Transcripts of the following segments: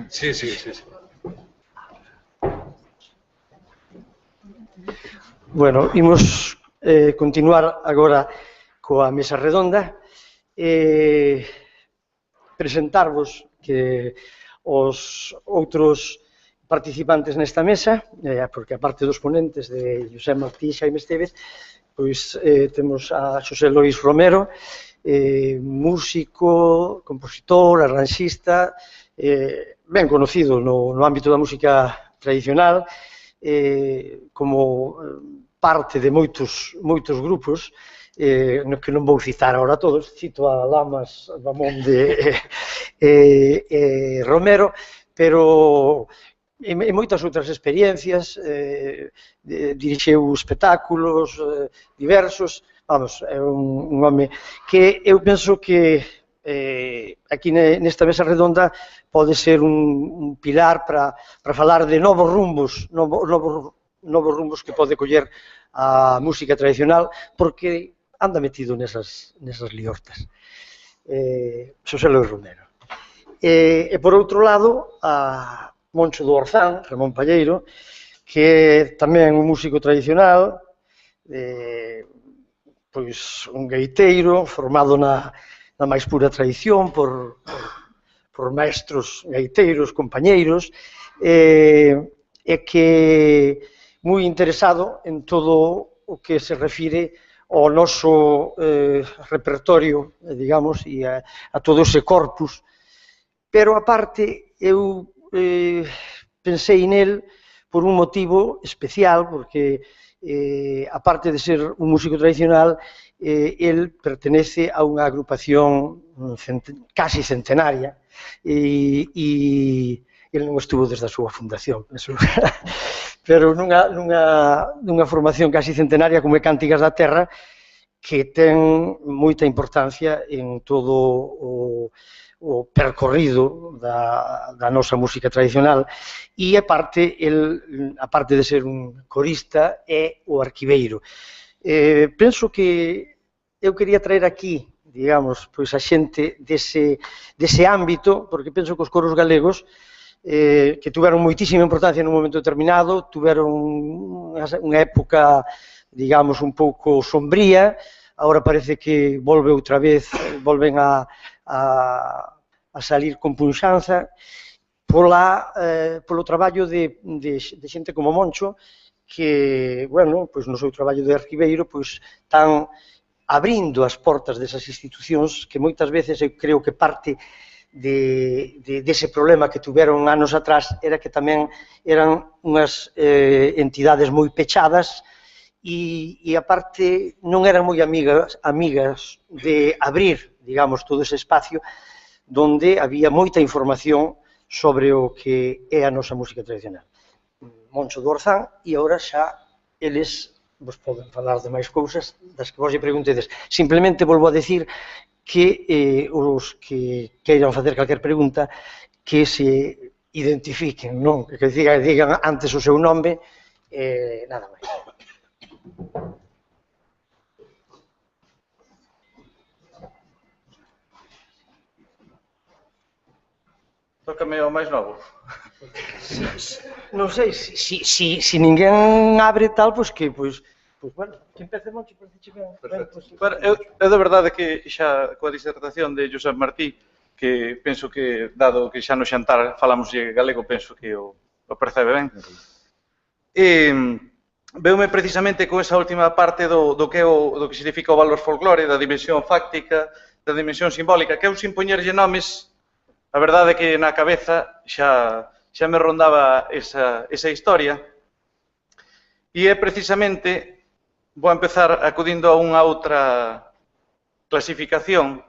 Sí, sí, sí, sí. Bueno, imos continuar agora coa mesa redonda e presentarvos que os outros participantes nesta mesa, porque a parte dos ponentes de José Martí e Xaime Estévez, pois temos a Xosé Lois Romero, músico, compositor, arranxista, ben conocido no ámbito da música tradicional, como parte de moitos grupos, que non vou citar agora todos, cito a Lamas, Ramón de Romero, pero e moitas outras experiencias, dirixeu espectáculos diversos, vamos, é un home que eu penso que aquí nesta mesa redonda pode ser un pilar para falar de novos rumbos que pode coller a música tradicional, porque anda metido nesas liortas. Xosé Lois Romero. E por outro lado, a Moncho do Orzán, Ramón Palleiro, que é tamén un músico tradicional, pois un gaiteiro formado na máis pura tradición por maestros gaiteiros, compañeiros, e que moi interesado en todo o que se refire ao noso repertorio, digamos, e a todo ese corpus. Pero, aparte, eu pensei nel por un motivo especial, porque, aparte de ser un músico tradicional, el pertenece a unha agrupación casi centenaria, e el non estuvo desde a súa fundación, pero nunha formación casi centenaria como é Cántigas da Terra, que ten moita importancia en todo o percorrido da nosa música tradicional, e aparte de ser un corista, é o arquiveiro. Penso que eu quería traer aquí, digamos, pois a xente dese ámbito, porque penso que os coros galegos, que tuveron moitísima importancia nun momento determinado, tuveron unha época, digamos, un pouco sombría, agora parece que volve outra vez, volven a salir con punxanza polo traballo de xente como Moncho, que, bueno, pois no seu traballo de arquiveiro, pois están abrindo as portas desas institucións que moitas veces eu creo que parte dese problema que tuveron anos atrás era que tamén eran unhas entidades moi pechadas e aparte non eran moi amigas de abrir, digamos, todo ese espacio donde había moita información sobre o que é a nosa música tradicional. Moncho do Orzán, e agora xa eles vos poden falar de máis cousas das que vos lle preguntedes. Simplemente volvo a decir que os que queiran facer calquer pregunta que se identifiquen, non? Que digan antes o seu nome, nada máis. Tócame o máis novo. Non sei, se ninguén abre tal, pois que, pois, bueno, que empece Moncho, parece ben. Eu de verdade que xa coa disertación de José Martí, que penso que, dado que xa no xantar falamos galego, penso que o percebe ben. Veume precisamente con esa última parte do que significa o valor folclore, da dimensión fáctica, da dimensión simbólica, que eu sin poñerlle nomes, a verdade é que na cabeza xa me rondaba esa historia, e é precisamente, vou empezar acudindo a unha outra clasificación,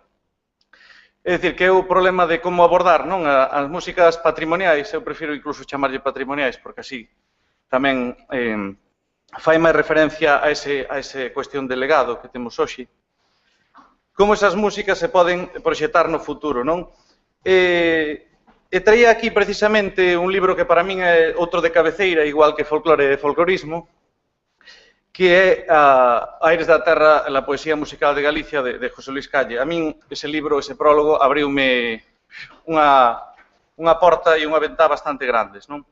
é dicir, que é o problema de como abordar as músicas patrimoniais, eu prefiro incluso chamarlle patrimoniais, porque así tamén fai máis referencia a ese cuestión de legado que temos hoxe, como esas músicas se poden proxectar no futuro, non? E traía aquí precisamente un libro que para min é outro de cabeceira, igual que folclore e folclorismo, que é Aires da Terra, la poesía musical de Galicia, de José Luis Calle. A min, ese libro, ese prólogo, abriume unha porta e unha ventá bastante grandes, non?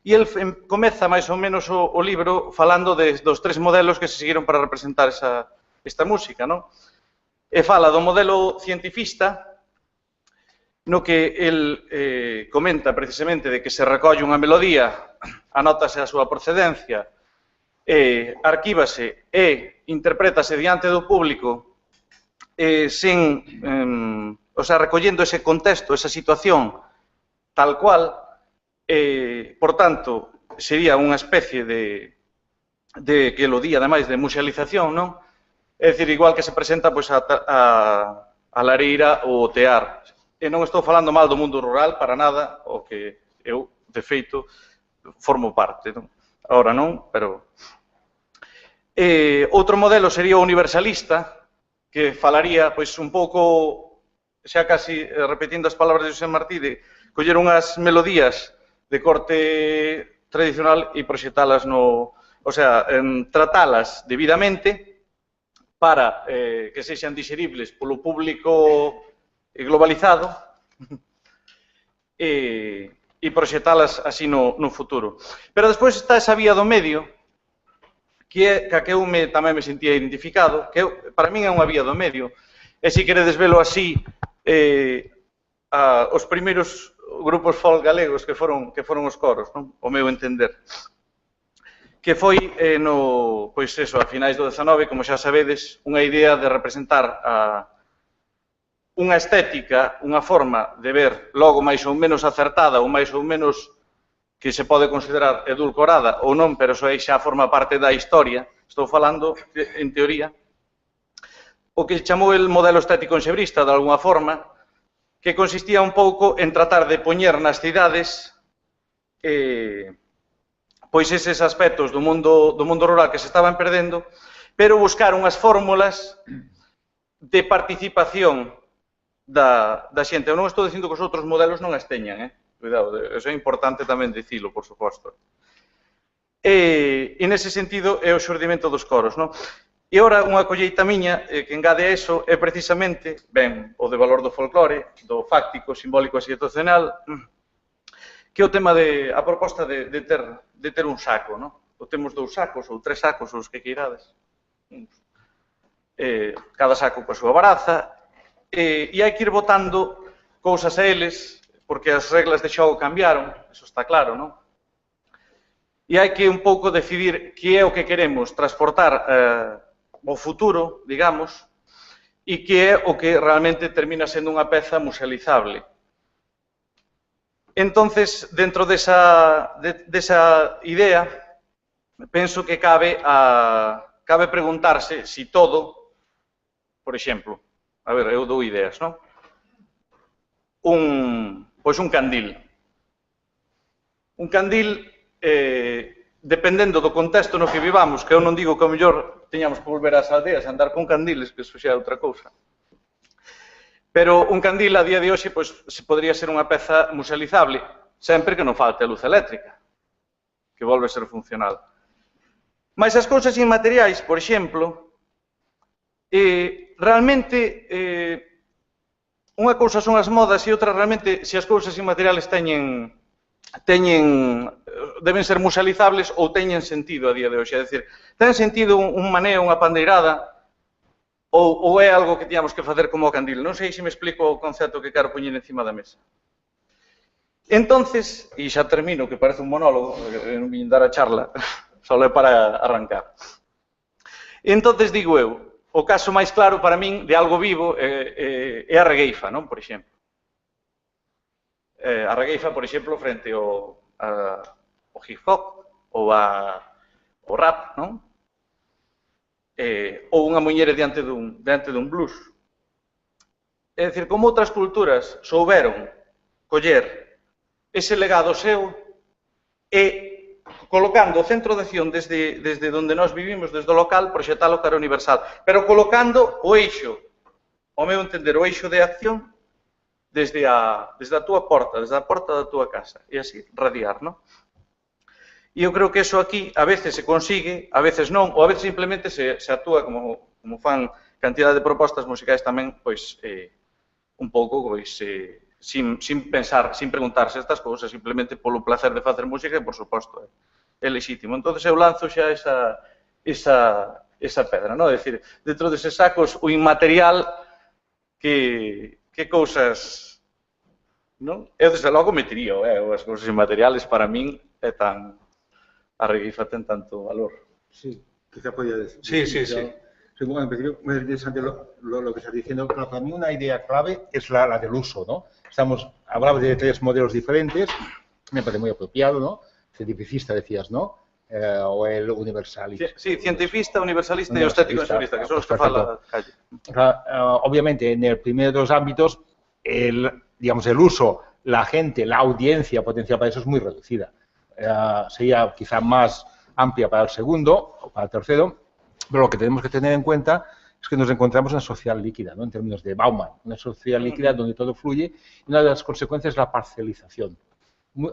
E el comeza máis ou menos o libro falando dos tres modelos que se seguiron para representar esta música, non? E fala do modelo cientifista, no que el comenta precisamente de que se recolle unha melodía, anótase a súa procedencia, arquívase e interprétase diante do público recollendo ese contexto, esa situación tal cual. Por tanto, sería unha especie de que lo di, ademais, de musealización, non? É dicir, igual que se presenta a lareira ou o tear. E non estou falando mal do mundo rural, para nada, o que eu, de feito, formo parte, non? Ahora non, pero... Outro modelo sería o universalista, que falaría, pois, un pouco, xa casi repetindo as palabras de José Martí, de coller unhas melodías de corte tradicional e proxectalas tratalas debidamente para que sexan digeribles polo público globalizado e proxectalas así no futuro. Pero despois está esa vía do medio, que eu tamén me sentía identificado, que para min é unha vía do medio, e se queredes velo así, os primeiros grupos folk galegos que foron os coros, non? O meu entender. Que foi, pois eso, a finais do 19, como xa sabedes, unha idea de representar unha estética, unha forma de ver logo máis ou menos acertada ou máis ou menos que se pode considerar edulcorada ou non, pero eso aí xa forma parte da historia. Estou falando, en teoría, o que chamou el modelo estético enxebrista, de alguna forma, que consistía un pouco en tratar de poñer nas cidades pois eses aspectos do mundo rural que se estaban perdendo, pero buscar unhas fórmulas de participación da xente. Eu non estou dicindo que os outros modelos non as teñan, cuidado, eso é importante tamén dicilo, por suposto. E nese sentido é o xurdimento dos coros, non? E ora, unha colleita miña que engade a eso é precisamente, ben, o de valor do folclore, do fáctico, simbólico e situacional, que é o tema a proposta de ter un saco, non? Ou temos 2 sacos, ou 3 sacos, os que queirades. Cada saco coa súa baraza, e hai que ir botando cousas a eles, porque as reglas de xogo cambiaron, eso está claro, non? E hai que un pouco decidir que é o que queremos transportar o futuro, digamos, e que é o que realmente termina sendo unha peza musealizable. Entonces, dentro desa idea, penso que cabe preguntarse si todo, por exemplo, a ver, eu dou ideas, non? Pois un candil. Un candil, dependendo do contexto no que vivamos, que eu non digo que ao mellor teñamos que volver ás aldeas a andar con candiles, que iso xa é outra cousa. Pero un candil a día de hoxe se podría ser unha peza musealizable, sempre que non falte a luz eléctrica, que volve a ser funcional. Mas as cousas inmateriais, por exemplo, realmente unha cousa son as modas e outra realmente se as cousas inmateriales deben ser musealizables ou teñen sentido a día de hoxe. É dicir, ten sentido un maneo, unha pandeirada, ou é algo que tiñamos que facer como o candil? Non sei se me explico o concepto que quero poñer encima da mesa. Entonces, e xa termino, que parece un monólogo, non vim dar a charla, só é para arrancar. Entonces, digo eu, o caso máis claro para min de algo vivo é a regueifa, non? Por exemplo. A regueifa, por exemplo, frente ao hip-hop ou ao rap, non? Ou unha muñeira diante dun blues. É dicir, como outras culturas souberon coller ese legado seu e colocando o centro de acción desde onde nós vivimos, desde o local, proxetalo cara universal, pero colocando o eixo, ao meu entender, o eixo de acción desde a túa porta, desde a porta da túa casa, e así radiar, non? E eu creo que eso aquí a veces se consigue, a veces non, ou a veces simplemente se actúa como fan cantidad de propostas musicais tamén, pois, un pouco, pois, sin pensar, sin preguntarse estas cousas, simplemente polo placer de facer música e, por suposto, é legítimo. Entón, eu lanzo xa esa pedra, non? É dicir, dentro deses sacos, o inmaterial, que cousas, non? Eu, desde logo, metería, as cousas inmateriales, para min, é tan... A reguifa ten tanto valor. Sí, quizá podría decir. Sí. Bueno, en principio, muy interesante lo que estás diciendo. Claro, para mí una idea clave es la del uso, ¿no? Hablabas de 3 modelos diferentes, me parece muy apropiado, ¿no? Cientificista decías, ¿no? O el universalista. Sí, cientifista, universalista y estético naturalista, que son los que fala Calle. Obviamente, en el primer de los ámbitos, el uso, la gente, la audiencia potencial para eso es muy reducida. Sería quizá más amplia para el segundo o para el tercero, pero lo que tenemos que tener en cuenta es que nos encontramos en una sociedad líquida, ¿no? En términos de Bauman, una sociedad líquida donde todo fluye, y una de las consecuencias es la parcialización.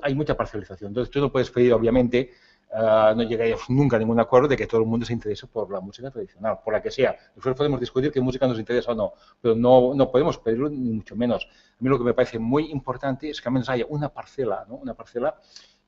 Hay mucha parcialización, entonces tú no puedes pedir, obviamente, no llegaríamos nunca a ningún acuerdo de que todo el mundo se interese por la música tradicional, por la que sea. Nosotros podemos discutir qué música nos interesa o no, pero no podemos pedirlo ni mucho menos. A mí lo que me parece muy importante es que al menos haya una parcela, ¿no? Una parcela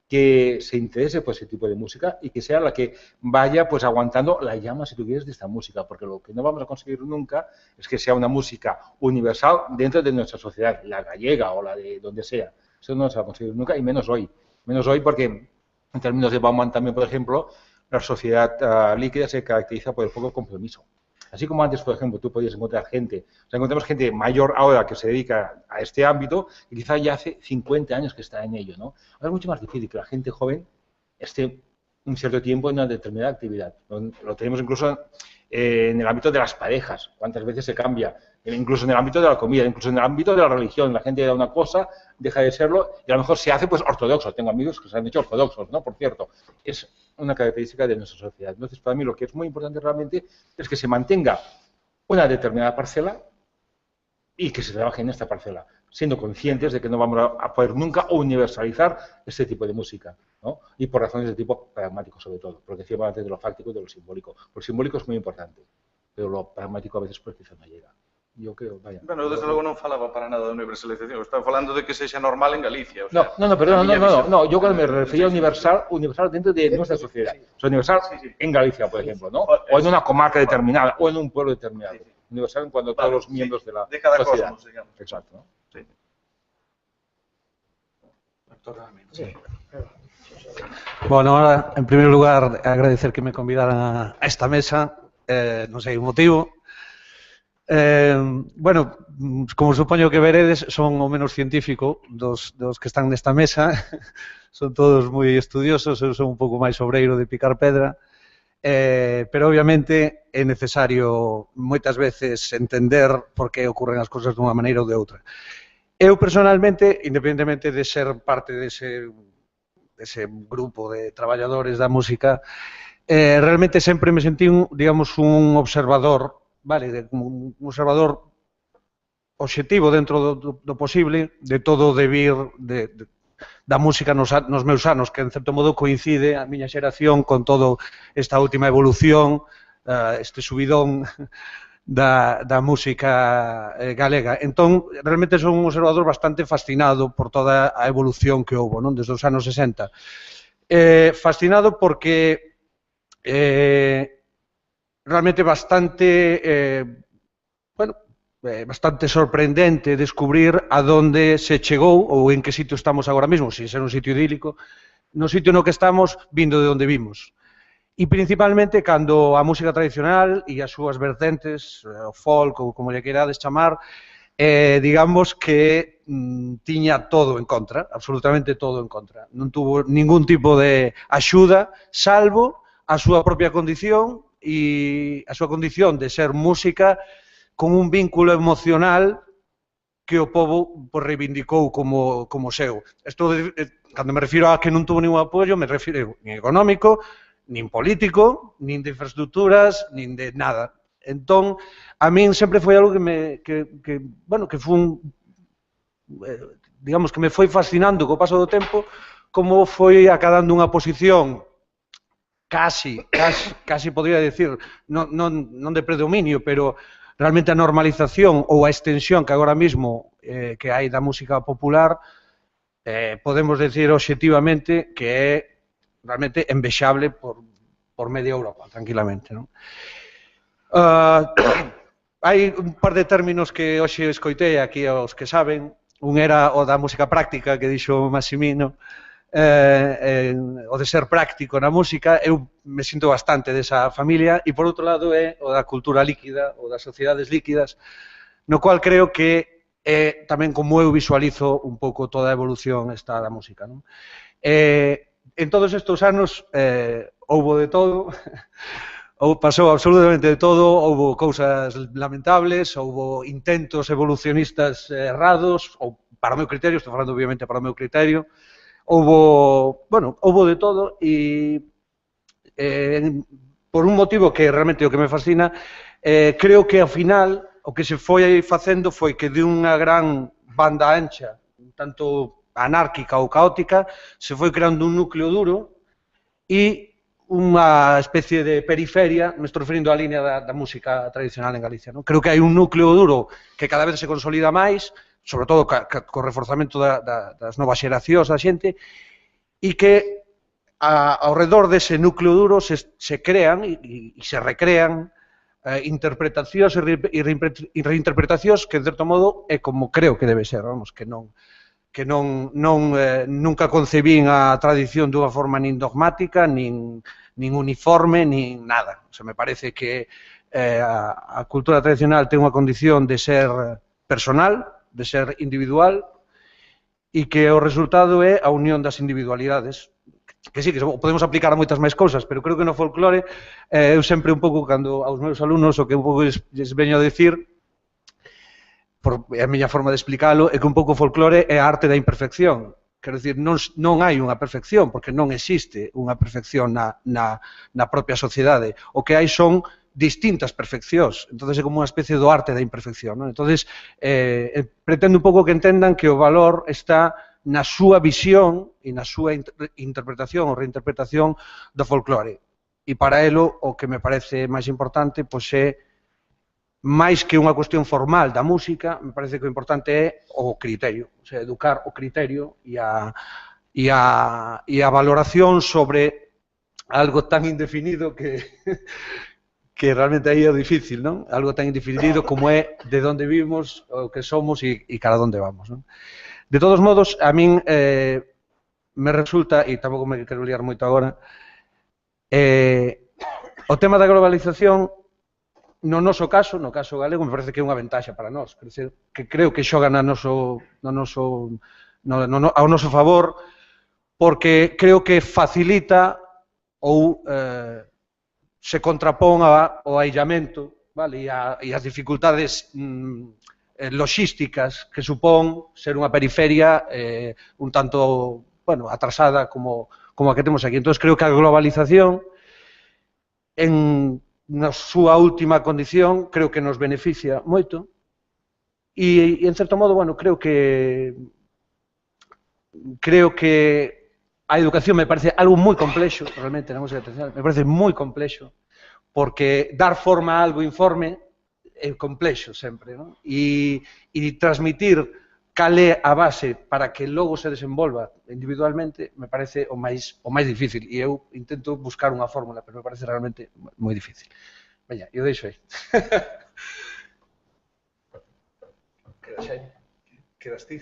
que se interese por ese tipo de música y que sea la que vaya pues aguantando la llama, si tú quieres, de esta música, porque lo que no vamos a conseguir nunca es que sea una música universal dentro de nuestra sociedad, la gallega o la de donde sea. Eso no se va a conseguir nunca, y menos hoy. Menos hoy porque, en términos de Bauman también, por ejemplo, la sociedad líquida se caracteriza por el poco compromiso. Así como antes, por ejemplo, tú podías encontrar gente, o sea, encontramos gente mayor ahora que se dedica a este ámbito, que quizá ya hace 50 años que está en ello, ¿no? Ahora es mucho más difícil que la gente joven esté un cierto tiempo en una determinada actividad. Lo tenemos incluso en el ámbito de las parejas, cuántas veces se cambia, incluso en el ámbito de la comida, incluso en el ámbito de la religión. La gente da una cosa, deja de serlo, y a lo mejor se hace pues ortodoxo. Tengo amigos que se han hecho ortodoxos, ¿no? Por cierto, es una característica de nuestra sociedad. Entonces, para mí lo que es muy importante realmente es que se mantenga una determinada parcela y que se trabaje en esta parcela, siendo conscientes de que no vamos a poder nunca universalizar este tipo de música, ¿no? Y por razones de tipo pragmático, sobre todo, porque decíamos antes de lo fáctico y de lo simbólico. Lo simbólico es muy importante, pero lo pragmático a veces pues quizá no llega. Yo creo, vaya. Bueno, desde logo non falaba para nada de universalización, estaba falando de que sexa normal en Galicia. O sea, no, yo cuando me refería a universal dentro de nuestra sociedad. O sea, universal en Galicia, por ejemplo, ¿no? O en una comarca determinada, o en un pueblo determinado. Universal en cuanto a todos los miembros de la sociedad. Cosmos, digamos. Exacto, ¿no? Sí. Sí. Bueno, ahora, en primer lugar, agradecer que me convidaran a esta mesa, non sei o motivo. Bueno, como supoño que veredes, son o menos científico dos que están nesta mesa. Son todos moi estudiosos, eu son un pouco máis obreiro de picar pedra. Pero obviamente é necesario moitas veces entender por que ocurren as cousas dunha maneira ou de outra. Eu personalmente, independentemente de ser parte dese grupo de traballadores da música, realmente sempre me sentí, digamos, un observador, vale, un observador obxectivo dentro do posible de todo o devir da música nos meus anos, que en certo modo coincide a miña xeración con todo esta última evolución, este subidón da música galega. Entón, realmente son un observador bastante fascinado por toda a evolución que houve, non? Desde os anos 60. Fascinado porque realmente bastante sorprendente descubrir a donde se chegou ou en que sitio estamos agora mesmo, se ser un sitio idílico, no sitio no que estamos vindo de onde vimos. E principalmente cando a música tradicional e as súas vertentes, o folk ou como lle queirades chamar, digamos que tiña todo en contra, absolutamente todo en contra. Non tuvo ningún tipo de axuda, salvo a súa propia condición e a súa condición de ser música con un vínculo emocional que o povo reivindicou como seu. Cando me refiro a que non tuvo ningún apoio, me refiro nin económico, nin político, nin de infraestructuras, nin de nada. Entón, a min sempre foi algo que foi digamos que me foi fascinando co paso do tempo, como foi acadando unha posición casi podría decir, non de predominio, pero realmente a normalización ou a extensión que agora mesmo que hai da música popular, podemos decir obxectivamente que é realmente envexable por media Europa, tranquilamente, non? Hai un par de términos que hoxe escoitei aquí aos que saben. Un era o da música práctica que dixo Massimino, o de ser práctico na música. Eu me sinto bastante desa familia, e por outro lado é o da cultura líquida, ou das sociedades líquidas, no cual creo que é tamén como eu visualizo un pouco toda a evolución esta da música, non? En todos estes anos houbo de todo, pasou absolutamente de todo, houbo cousas lamentables, houbo intentos evolucionistas errados, ou para o meu criterio, estou falando obviamente para o meu criterio, houbo de todo, e por un motivo que realmente o que me fascina, creo que ao final o que se foi facendo foi que de unha gran banda ancha, tanto anárquica ou caótica, se foi creando un núcleo duro e unha especie de periferia, me estou referindo á línea da música tradicional en Galicia, non? Creo que hai un núcleo duro que cada vez se consolida máis, sobre todo co reforzamento das novas xeracións da xente, e que ao redor dese núcleo duro se crean e se recrean interpretacións e reinterpretacións que, de certo modo, é como creo que debe ser, vamos, que nunca concebín a tradición dunha forma nin dogmática, nin uniforme, nin nada. O sea, me parece que a cultura tradicional ten unha condición de ser personal, de ser individual, e que o resultado é a unión das individualidades, que sí, que podemos aplicar a moitas máis cousas, pero creo que no folclore, eu sempre un pouco, cando aos meus alumnos, o que un pouco lles veño a decir, é a miña forma de explicalo, é que un pouco o folclore é a arte da imperfección. Quero dicir, non hai unha perfección, porque non existe unha perfección na propia sociedade. O que hai son distintas perfeccións. Entón, é como unha especie do arte da imperfección, non? Entón, pretendo un pouco que entendan que o valor está na súa visión e na súa interpretación ou reinterpretación do folclore. E para elo, o que me parece máis importante, pois é máis que unha cuestión formal da música, me parece que o importante é o criterio, o sea, educar o criterio e a valoración sobre algo tan indefinido que realmente aí é difícil, non? Algo tan indefinido como é de onde vivimos, o que somos e cara onde vamos, non? De todos modos, a min me resulta, e tampouco me quero liar moito agora, o tema da globalización, no noso caso, no caso galego, me parece que é unha ventaxa para nós, que creo que xoga ao noso favor, porque creo que facilita ou se contrapón ao aillamento, e as dificultades logísticas que supón ser unha periferia un tanto atrasada como a que temos aquí. Entón, creo que a globalización na súa última condición, creo que nos beneficia moito e, en certo modo, creo que a educación me parece algo moi complexo, realmente, na música tradicional, me parece moi complexo, porque dar forma a algo informe é complexo sempre, non? E transmitir cal é a base para que logo se desenvolva individualmente me parece o máis difícil, e eu intento buscar unha fórmula, pero me parece realmente moi difícil. Veña, eu deixo aí. Quedas ti?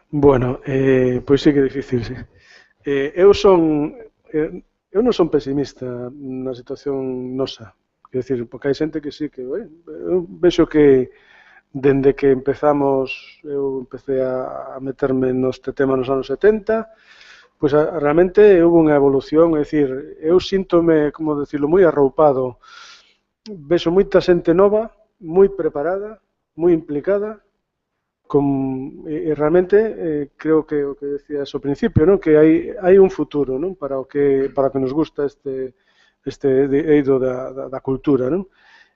Bueno, pois sí que é difícil, sí. Eu non son pesimista na situación nosa. Quer dizer, porque hai xente que sí, que eu vexo que dende que empezamos, eu empecé a meterme neste tema nos anos 70, pois realmente houve unha evolución, é dicir, eu síntome, como decirlo, moi arroupado. Vexo moita xente nova, moi preparada, moi implicada, e realmente creo que o que decías ao principio, non? Que hai un futuro, non? Para o que nos gusta este eido da cultura, non?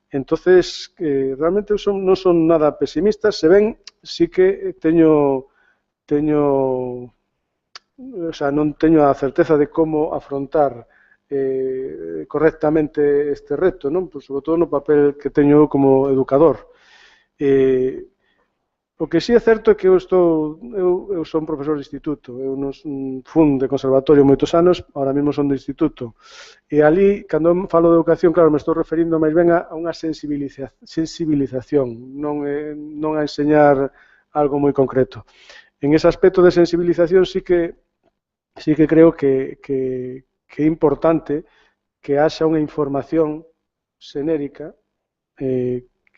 Entonces, realmente non son nada pesimistas, se ven, sí que teño non teño a certeza de como afrontar correctamente este reto, non? Pois, sobre todo no papel que teño como educador. O que sí é certo é que eu son profesor de instituto, eu non fun de conservatorio moitos anos, ahora mesmo son de instituto, e ali, cando falo de educación, claro, me estou referindo máis ben a unha sensibilización, non a enseñar algo moi concreto. En ese aspecto de sensibilización sí que creo que é importante que haxa unha información xenérica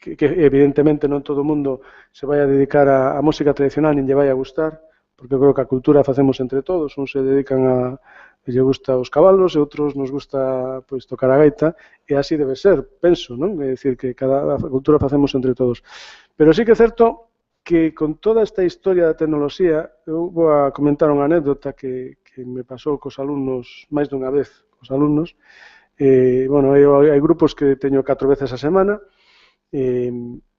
que evidentemente non todo o mundo se vai a dedicar a música tradicional nin lle vai a gustar, porque eu creo que a cultura facemos entre todos, uns se dedican lle gusta os cabalos e outros nos gusta pois tocar a gaita, e así debe ser, penso, non? É dicir, que cada cultura facemos entre todos. Pero sí que é certo que con toda esta historia da tecnoloxía, eu vou a comentar unha anécdota que me pasou cos alumnos máis dunha vez, cos alumnos. Bueno, hai grupos que teño 4 veces a semana, e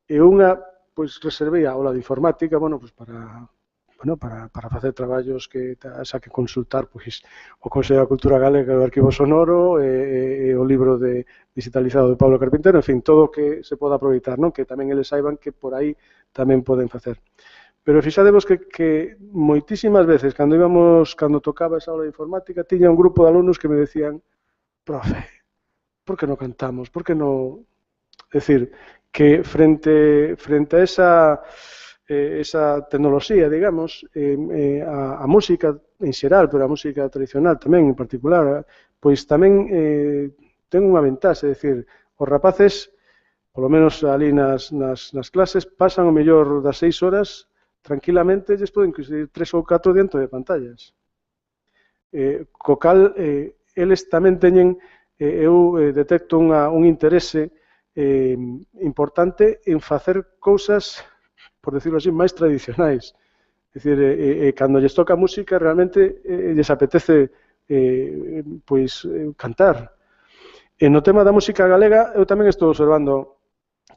unha, pois, reservei a aula de informática, bueno, pois, para facer traballos que xa que consultar, pois, o Consello da Cultura Galega do Arquivo Sonoro e o libro digitalizado de Pablo Carpintero, en fin, todo o que se poda aproveitar, non? Que tamén eles saiban que por aí tamén poden facer. Pero fixadevos que moitísimas veces, cando tocaba esa aula de informática, tiña un grupo de alumnos que me decían: profe, por que non cantamos? Por que non... É dicir, que frente a esa tecnoloxía, digamos, a música en xeral, pero a música tradicional tamén en particular, pois tamén ten unha ventaxe, é dicir, os rapaces, polo menos ali nas clases, pasan o mellor das 6 horas tranquilamente, lles poden coincidir 3 ou 4 dentro de pantallas. Co cal, eles tamén teñen, eu detecto un interese importante en facer cousas, por decirlo así, máis tradicionais. É dicir, cando lles toca música, realmente lles apetece pois cantar. E no tema da música galega, eu tamén estou observando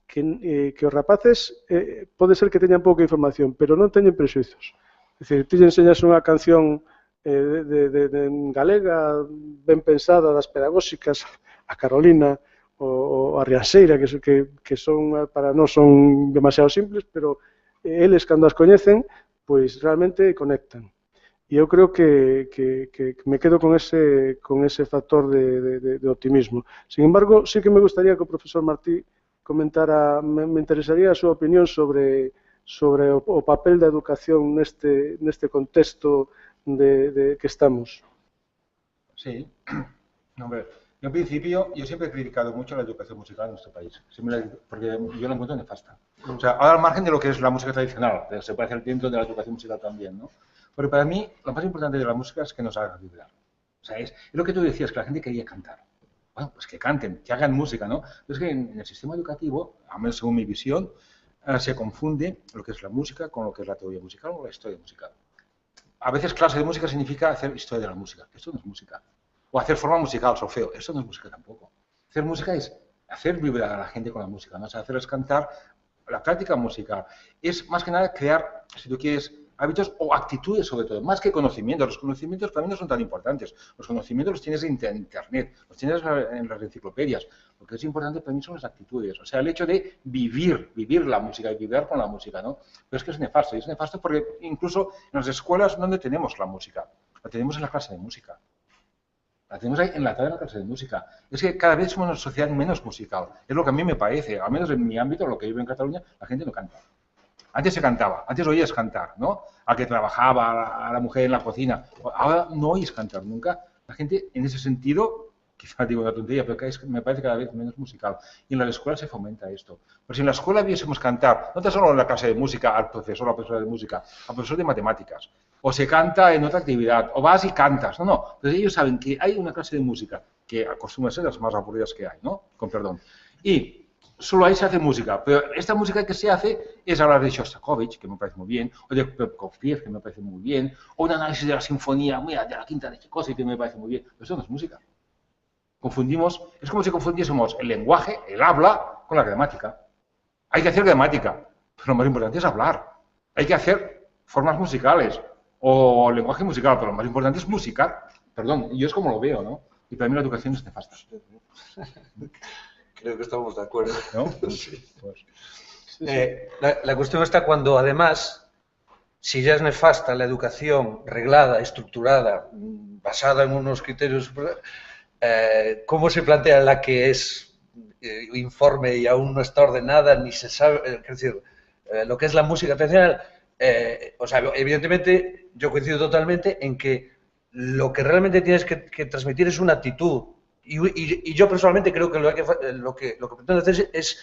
que os rapaces pode ser que teñan pouca información, pero non teñen prexuizos. É dicir, ti lle enseñas unha canción de galega ben pensada, das pedagóxicas, a Carolina, ou a Rianxeira, que son, para nós son demasiado simples, pero eles, cando as coñecen, pois realmente conectan. E eu creo que me quedo con ese factor de optimismo. Sin embargo, sí que me gustaría que o profesor Martí comentara, me interesaría a súa opinión sobre o papel da educación neste contexto de que estamos. Sí, hombre. En principio, yo siempre he criticado mucho la educación musical en nuestro país, porque yo la encuentro nefasta. O sea, ahora al margen de lo que es la música tradicional, se puede hacer dentro de la educación musical también, ¿no? Pero para mí, lo más importante de la música es que nos haga vibrar. O sea, es lo que tú decías, que la gente quería cantar. Bueno, pues que canten, que hagan música, ¿no? Pero es que en el sistema educativo, al menos según mi visión, se confunde lo que es la música con lo que es la teoría musical o la historia musical. A veces clase de música significa hacer historia de la música. Esto no es música. O hacer forma musical, solfeo. Eso no es música tampoco. Hacer música es hacer vibrar a la gente con la música, ¿no? O sea, hacerles cantar. La práctica musical es más que nada crear, si tú quieres, hábitos o actitudes sobre todo, más que conocimientos. Los conocimientos para mí no son tan importantes. Los conocimientos los tienes en Internet, los tienes en las enciclopedias. Lo que es importante para mí son las actitudes. O sea, el hecho de vivir la música y vibrar con la música, ¿no? Pero es que es nefasto. Y es nefasto porque incluso en las escuelas donde tenemos la música, la tenemos en la clase de música. La tenemos ahí enlatada en la clase de música. Es que cada vez somos una sociedad menos musical. Es lo que a mí me parece. Al menos en mi ámbito, lo que vivo en Cataluña, la gente no canta. Antes se cantaba, antes oías cantar, ¿no? Al que trabajaba, a la mujer en la cocina. Ahora no oyes cantar nunca. La gente, en ese sentido, quizás digo una tontería, pero me parece cada vez menos musical. Y en la escuela se fomenta esto. Pero si en la escuela viésemos cantar, no tan solo en la clase de música al profesor o a la profesora de música, al profesor de matemáticas, o se canta en otra actividad, o vas y cantas, no. Entonces ellos saben que hay una clase de música, que acostumbra a ser las más aburridas que hay, ¿no? Con perdón. Y solo ahí se hace música, pero esta música que se hace es hablar de Shostakovich, que me parece muy bien, o de Prokofiev, que me parece muy bien, o un análisis de la sinfonía, mira, de la quinta de Tchaikovsky, que me parece muy bien. Pero eso no es música. Confundimos, es como si confundiésemos el lenguaje, el habla, con la gramática. Hay que hacer gramática, pero lo más importante es hablar. Hay que hacer formas musicales o lenguaje musical, pero lo más importante es musicar. Perdón, yo es como lo veo, ¿no? Y para mí la educación es nefasta. Creo que estamos de acuerdo. ¿No? Sí. Pues, La cuestión está cuando, además, si ya es nefasta la educación reglada, estructurada, basada en unos criterios, ¿cómo se plantea la que es informe y aún no está ordenada, ni se sabe? Es decir, lo que es la música tradicional, o sea, evidentemente yo coincido totalmente en que lo que realmente tienes que transmitir es una actitud. Y yo personalmente creo que lo que pretendo hacer es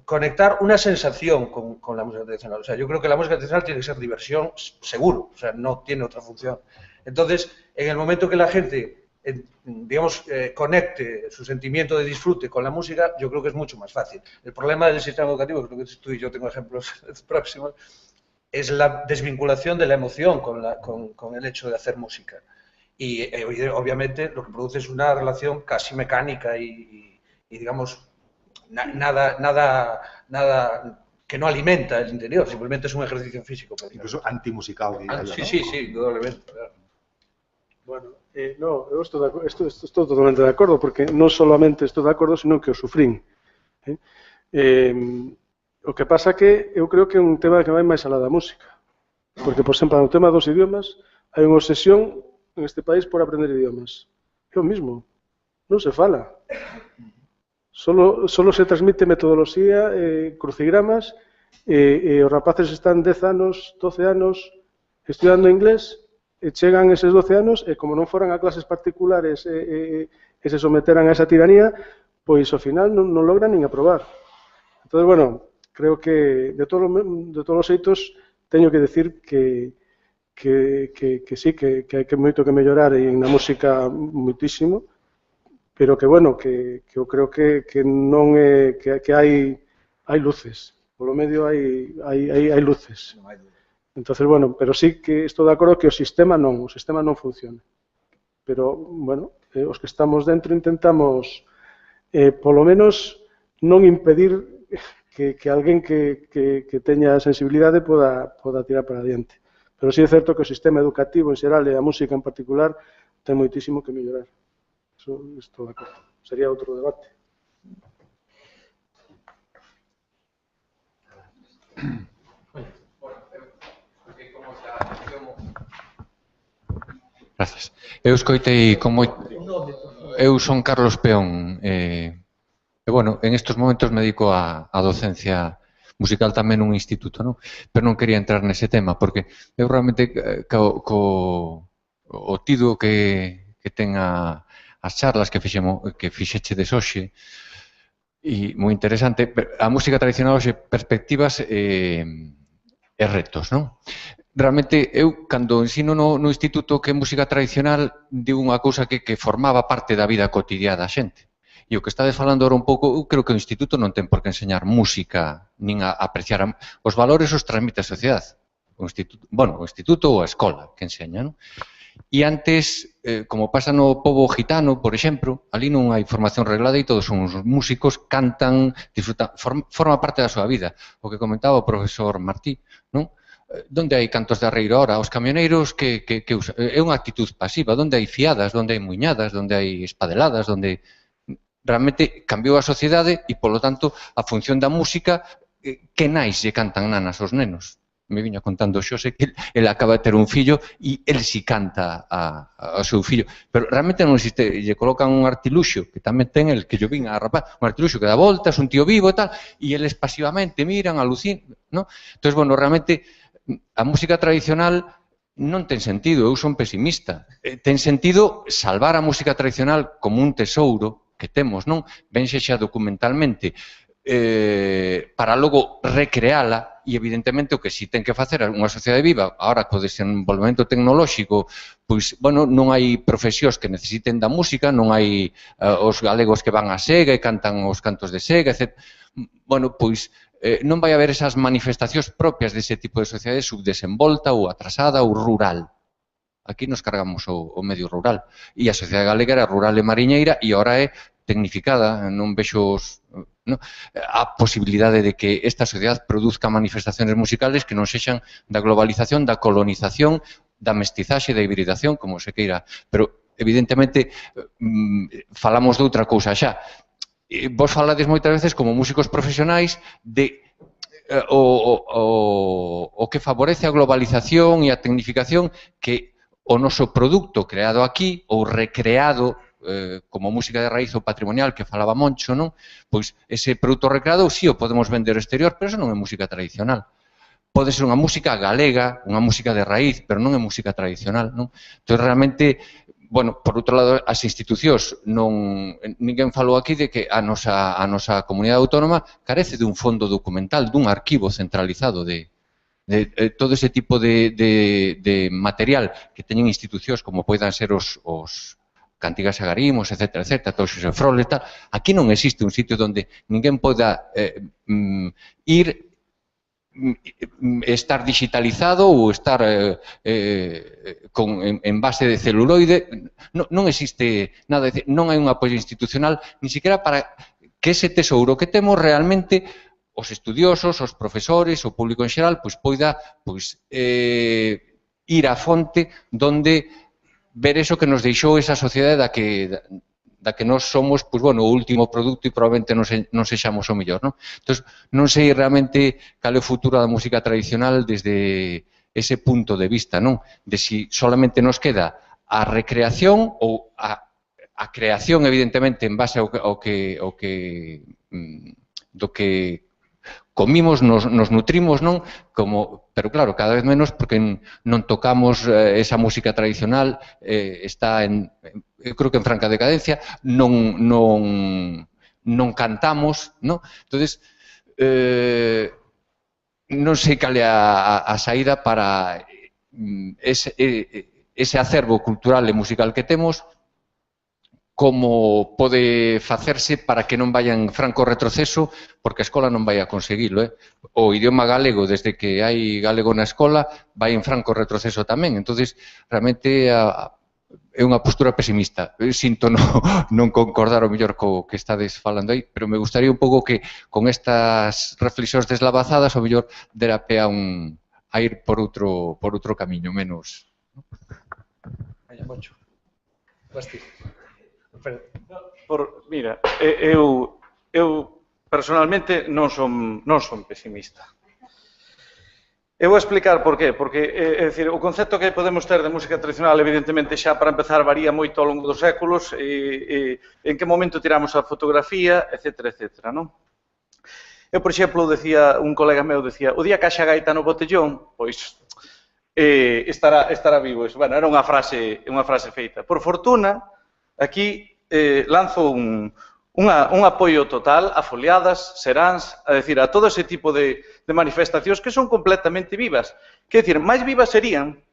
conectar una sensación con la música tradicional. O sea, yo creo que la música tradicional tiene que ser diversión, seguro. O sea, no tiene otra función. Entonces, en el momento que la gente, digamos, conecte su sentimiento de disfrute con la música, yo creo que es mucho más fácil. El problema del sistema educativo, creo que tú y yo tengo ejemplos próximos, es la desvinculación de la emoción con el hecho de hacer música. Y obviamente lo que produce es una relación casi mecánica y digamos, nada que no alimenta el interior, simplemente es un ejercicio físico. incluso antimusical, diría yo, ¿no? Sí, indudablemente. Bueno, no, eu estou totalmente de acordo, porque non solamente estou de acordo, senón que o sufrín. O que pasa que eu creo que é un tema que vai máis alá da música. Porque, por exemplo, no tema dos idiomas, hai unha obsesión en este país por aprender idiomas. É o mismo, non se fala. Solo se transmite metodoloxía, crucigramas, e os rapaces están 10 anos, 12 anos estudando inglés, e chegan eses 12 anos, e como non foran a clases particulares e se someteran a esa tiranía, pois ao final non logran nin aprobar. Entón, bueno, creo que de todos os xeitos teño que decir que sí, que hai moito que mellorar na música moitísimo, pero que, bueno, que eu creo que non é, que hai luces, polo medio hai luces. Entonces, bueno, pero sí que estou de acordo que o sistema non funciona. Pero, bueno, os que estamos dentro intentamos, polo menos, non impedir que alguén que teña sensibilidade poda tirar para adiante. Pero sí é certo que o sistema educativo en xeral e a música en particular ten moitísimo que mellorar. Eso estou de acordo. Sería outro debate. Gracias. Eu escoitei como... Eu son Carlos Peón. Bueno, en estos momentos me dedico a docencia musical tamén nun instituto, non? Pero non quería entrar nese tema, porque eu realmente o tido que ten as charlas que fixechedes hoxe, e moi interesante, a música tradicional hoxe, perspectivas e retos, non? Realmente, eu, cando ensino no instituto que é música tradicional, digo unha cousa que formaba parte da vida cotidiana da xente. E o que estades falando ahora un pouco, eu creo que o instituto non ten por que enseñar música, nin a apreciar os valores os transmite a sociedade. O instituto ou a escola que enseña, non? E antes, como pasa no pobo gitano, por exemplo, ali non hai formación reglada e todos son os músicos, cantan, disfrutan, forma parte da súa vida. O que comentaba o profesor Martí, non? Donde hai cantos de arreiro ahora? Os camioneiros que usan? É unha actitud pasiva. Donde hai fiadas, donde hai muiñadas, donde hai espadeladas, donde... Realmente cambiou a sociedade e, polo tanto, a función da música que nais lle cantan nanas aos nenos. Me viña contando Xosé que ele acaba de ter un fillo e ele si canta ao seu fillo. Pero realmente non existe, lle colocan un artiluxo, que tamén ten el, que yo vin a rapaz, un artiluxo que dá voltas, un tío vivo e tal, e eles pasivamente miran, alucinan, non? Entón, bueno, realmente, a música tradicional non ten sentido, eu son pesimista. Ten sentido salvar a música tradicional como un tesouro que temos, non? Ben xa documentalmente, para logo recreala e, evidentemente, o que si ten que facer unha sociedade viva, agora co desenvolvemento tecnolóxico, pois, bueno, non hai profesións que necesiten da música, non hai os galegos que van a Sega e cantan os cantos de Sega, etc. Bueno, pois, non vai haber esas manifestacións propias dese tipo de sociedade subdesenvolta ou atrasada ou rural. Aquí nos cargamos o medio rural. E a sociedade galega era rural e mariñeira e agora é tecnificada. Non vexo ¿no? A posibilidade de que esta sociedade produzca manifestaciones musicales que non sexan da globalización, da colonización, da mestizaxe, da hibridación, como se queira. Pero, evidentemente, falamos de outra cousa xa. Vos falades moitas veces como músicos profesionais de o que favorece a globalización e a tecnificación que o noso produto creado aquí ou recreado como música de raíz ou patrimonial que falaba Moncho, non? Pois ese produto recreado sí o podemos vender ao exterior, pero eso non é música tradicional. Pode ser unha música galega, unha música de raíz, pero non é música tradicional, non? Entón, realmente, bueno, por outro lado, as institucións, ninguén falou aquí de que a nosa comunidade autónoma carece dun fondo documental, dun arquivo centralizado de todo ese tipo de material que teñen institucións como poidan ser os Cantigas e Agarimos, etc., todo Xosé Frole, tal. Aquí non existe un sitio onde ninguén poda ir, estar digitalizado ou estar en base de celuloide. Non existe nada, non hai un apoio institucional, ni siquiera para que ese tesouro que temos realmente os estudiosos, os profesores, o público en xeral, poida ir á fonte donde ver eso que nos deixou esa sociedade da que nós somos, o último produto e probablemente non sexamos o mellor, non? Entón, non sei realmente cal é o futuro da música tradicional desde ese punto de vista, non? De si solamente nos queda a recreación ou a creación, evidentemente, en base ao que comimos, nos nutrimos, non? Pero claro, cada vez menos porque non tocamos esa música tradicional, está eu creo que en franca decadencia, non cantamos, non? Entonces, non sei cal é a saída para ese acervo cultural e musical que temos, como pode facerse para que non vaya en franco retroceso, porque a escola non vai a conseguilo. O idioma galego, desde que hai galego na escola, vai en franco retroceso tamén. Entón, realmente é unha postura pesimista. Sinto non concordar o mellor co que estades falando aí, pero me gustaría un pouco que con estas reflexións deslavazadas o mellor dera pé a ir por outro camiño, menos. Vaya, Moncho. Mira, eu personalmente non son pesimista. Eu vou explicar por qué, porque é dicir, o concepto que podemos ter de música tradicional evidentemente xa para empezar varía moito ao longo dos séculos e en que momento tiramos a fotografía, etc., non? Eu, por exemplo, decía, un colega meu decía, o día que haxa gaita no botellón, pois estará vivo. Bueno, era unha frase feita. Por fortuna, aquí lanzo un apoio total a foliadas, seráns, a decir, a todo ese tipo de manifestacións que son completamente vivas. Quer decir, máis vivas serían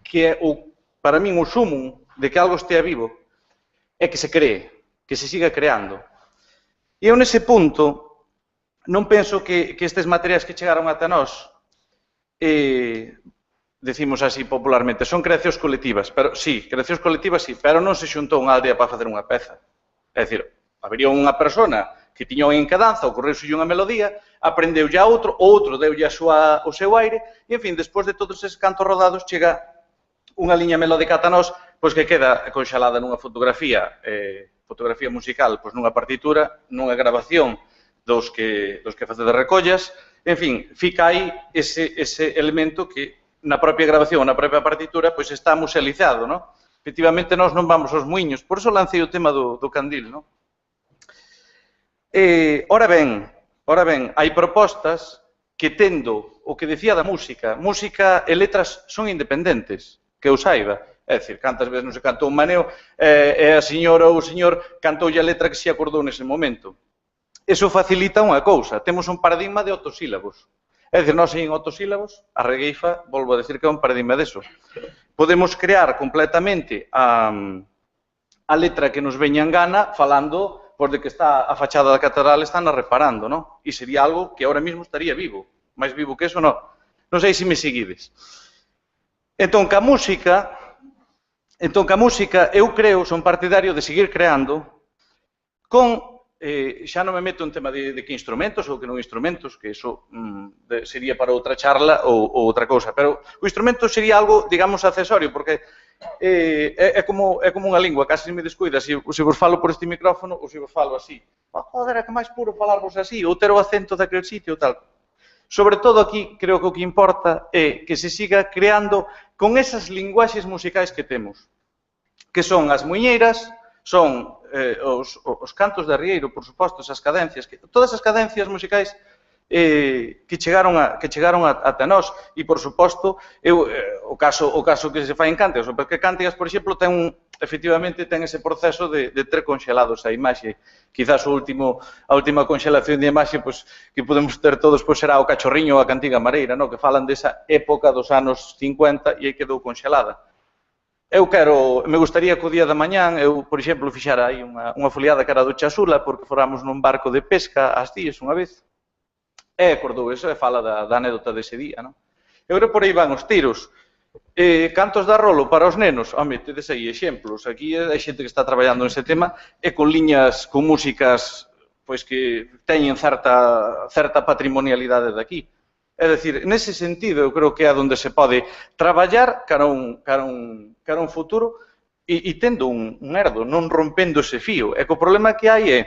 que, para min, o sumo de que algo estea vivo é que se cree, que se siga creando. E eu, nese punto, non penso que estes materiais que chegaron ata nós, decimos así popularmente, son creacións colectivas, pero sí, creacións colectivas sí, pero non se xuntou unha aldea para facer unha peza. É dicir, habería unha persona que tiña unha encadanza, ocorreuse unha melodía, aprendeulle a outro deulle o seu aire, e, en fin, despois de todos eses cantos rodados, chega unha liña melódica ata nós, pois que queda conxelada nunha fotografía musical, pois nunha partitura, nunha grabación dos que facedes recollas, en fin, fica aí ese elemento que na propia grabación, na propia partitura, pois está musealizado, non? Efectivamente, nós non vamos aos muiños, por iso lancei o tema do candil, non? Ora ben, hai propostas que tendo o que decía da música e letras son independentes, que eu saiba. É dicir, cantas veces non se cantou un maneo e a señora ou o señor cantoulle a letra que se acordou nese momento. Eso facilita unha cousa, temos un paradigma de autosílabos. É dicir, nós en autosílabos, a regueifa, volvo a decir que é un paradigma deso. Podemos crear completamente a letra que nos veña en gana falando de que está a fachada da catedral están reparando, non? E sería algo que ahora mismo estaría vivo. máis vivo que eso, non. Non sei se me seguides. Entón, ca música, eu creo, son partidario de seguir creando con xa non me meto en tema de que instrumentos ou que non instrumentos, que iso sería para outra charla ou outra cousa, pero o instrumento sería algo, digamos, accesorio, porque é como unha lingua, casi me descuida, se vos falo por este micrófono ou se vos falo así. Joder, é que máis puro falarvos así, ou ter o acento daquele sitio ou tal. Sobre todo aquí, creo que o que importa é que se siga creando con esas linguaxes musicais que temos, que son as muiñeiras, son os cantos de arrieiro, por suposto, esas cadencias, todas as cadencias musicais que chegaron ata nós, e, por suposto, o caso que se fai en Cántigas, porque Cántigas, por exemplo, efectivamente ten ese proceso de ter conxelados a imaxe. Quizás a última conxelación de imaxe que podemos ter todos será o Cachorriño ou a Cantiga Mareira, que falan desa época dos anos 50 e aí quedou conxelada. Me gustaría que o día da mañán, por exemplo, fixara aí unha foliada cara do Chasula, porque foramos nun barco de pesca ás Cíes unha vez, e acordou eso, e fala da anécdota dese día, non? E agora por aí van os tiros. Cantos de Rolo para os nenos, home, tedes aí exemplos, aquí hai xente que está traballando nese tema, e con liñas, con músicas, que teñen certa patrimonialidade daqui. É dicir, nese sentido, eu creo que é onde se pode traballar cara a un futuro e tendo un herdo, non rompendo ese fío. E que o problema que hai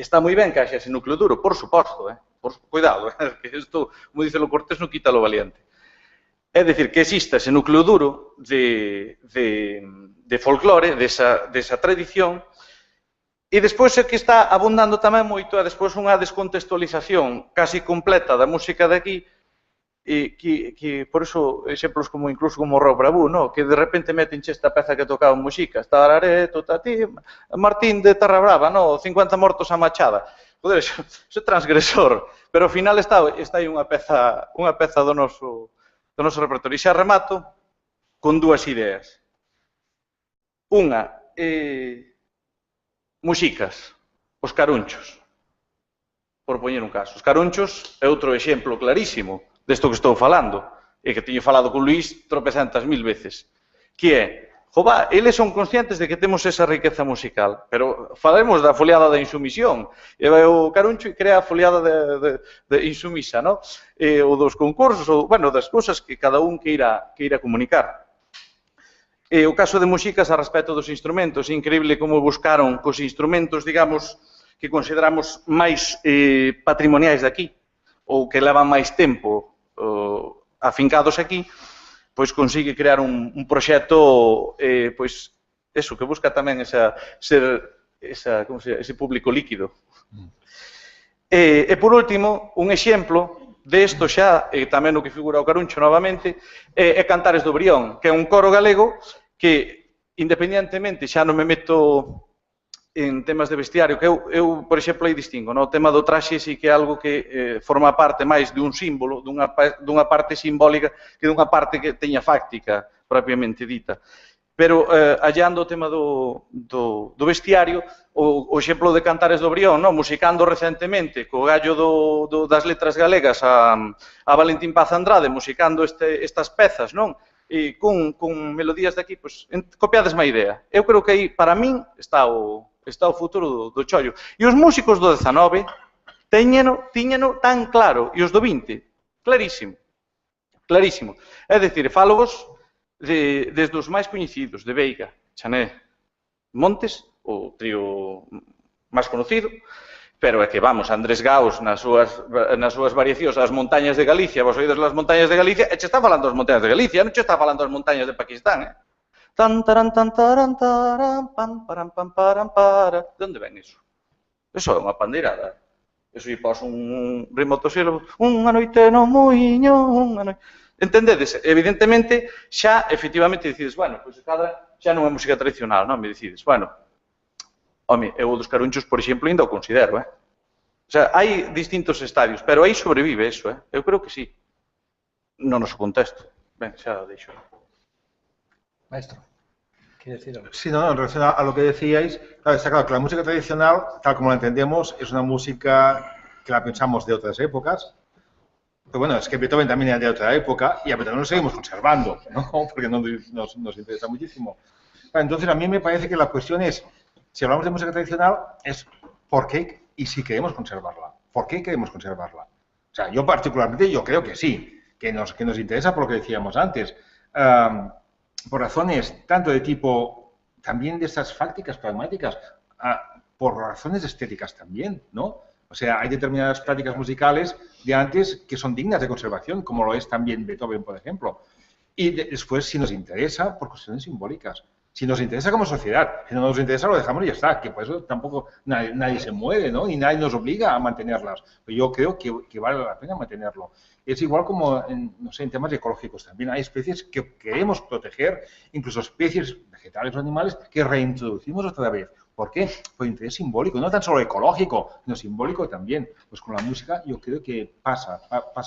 está moi ben que haxa ese núcleo duro, por suposto, cuidado, que isto, como dice lo cortés, non quita lo valiente. É dicir, que exista ese núcleo duro de folclore, desa tradición. E despois é que está abundando tamén moito, e despois unha descontextualización casi completa da música de aquí, que por iso, exemplos como incluso como o Rock Bravú, que de repente metenche esta peza que tocaba en Muxicas, Tararé, Totati, Martín de Terra Brava, 50 mortos a machada. Joder, iso é transgresor, pero ao final está aí unha peza do noso repertorio. E xa remato con dúas ideas. Unha, Muxicas, os carunchos, por poñer un caso. Os carunchos é outro exemplo clarísimo desto que estou falando, e que teño falado con Luís tropecentas mil veces, que é, eles son conscientes de que temos esa riqueza musical, pero falemos da foliada da insumisión, e vai o caruncho e crea a foliada de insumisa, ou dos concursos, ou, das cousas que cada un queira comunicar. E o caso de Muxicas a respecto dos instrumentos, é increíble como buscaron cos instrumentos, digamos, que consideramos máis patrimoniais daqui, ou que levan máis tempo afincados aquí, consigue crear un proxecto, eso, que busca tamén ese público líquido. E, por último, un exemplo de isto xa, tamén o que figura o caruncho novamente, é Cantares do Brión, que é un coro galego que, independentemente, xa non me meto en temas de vestiario, que eu por exemplo, aí distingo, o tema do traxe sí que é algo que forma parte máis dun símbolo, dunha parte simbólica, que dunha parte que teña fáctica, propiamente dita. Pero, hallando o tema do vestiario, o exemplo de Cantares do Brión, musicando recentemente, co gallo das letras galegas a Valentín Paz Andrade, musicando estas pezas, e con melodías de aquí, copiades má idea. Eu creo que aí, para min, está o futuro do chollo. E os músicos do 19 tiñeno tan claro, e os do 20, clarísimo. Clarísimo. É dicir, fálovos desde os máis coñecidos, de Veiga, Chané, Montes, o trío máis conocido, pero é que, Andrés Gaos, nas súas variacións, as montañas de Galicia, vos oídes as montañas de Galicia, e che está falando das montañas de Galicia, non che está falando das montañas de Pakistán, Tan taran tan taran taran pam param pam param para. De onde ven iso? Eso é unha pandeirada. Eso lle pos un ritmo autosílabo, unha noite no muiño, unha noite. Entendedes? Evidentemente, xa efectivamente decides, xa non é música tradicional, non? Me decides, home, eu dos carunchos, por exemplo, ainda o considero, O sea, hai distintos estadios, pero aí sobrevive eso, Eu creo que sí. No noso contexto. Ben, xa deixo. Maestro, ¿quiere decir algo? Sí, no, en relación a lo que decíais, está claro que la música tradicional, tal como la entendemos, es una música que la pensamos de otras épocas, pero bueno, es que Beethoven también era de otra época y a Beethoven lo seguimos conservando, porque nos interesa muchísimo. Entonces, a mí me parece que la cuestión es, si hablamos de música tradicional, es ¿por qué? Y si queremos conservarla. ¿Por qué queremos conservarla? O sea, yo particularmente yo creo que sí, que nos interesa por lo que decíamos antes, por razones tanto de tipo, también de estas fácticas, pragmáticas, por razones estéticas también, ¿no? O sea, hay determinadas prácticas musicales de antes que son dignas de conservación, como lo es también Beethoven, por ejemplo. Y después, si nos interesa, por cuestiones simbólicas. Si nos interesa como sociedad, si no nos interesa lo dejamos y ya está, que por eso tampoco nadie se mueve, ¿no? Y nadie nos obliga a mantenerlas. Pero yo creo que vale la pena mantenerlo. Es igual como, no sé, en temas ecológicos también. Hay especies que queremos proteger, incluso especies vegetales o animales que reintroducimos otra vez. ¿Por qué? Por interés simbólico, no tan solo ecológico, sino simbólico también. Pues con la música yo creo que pasa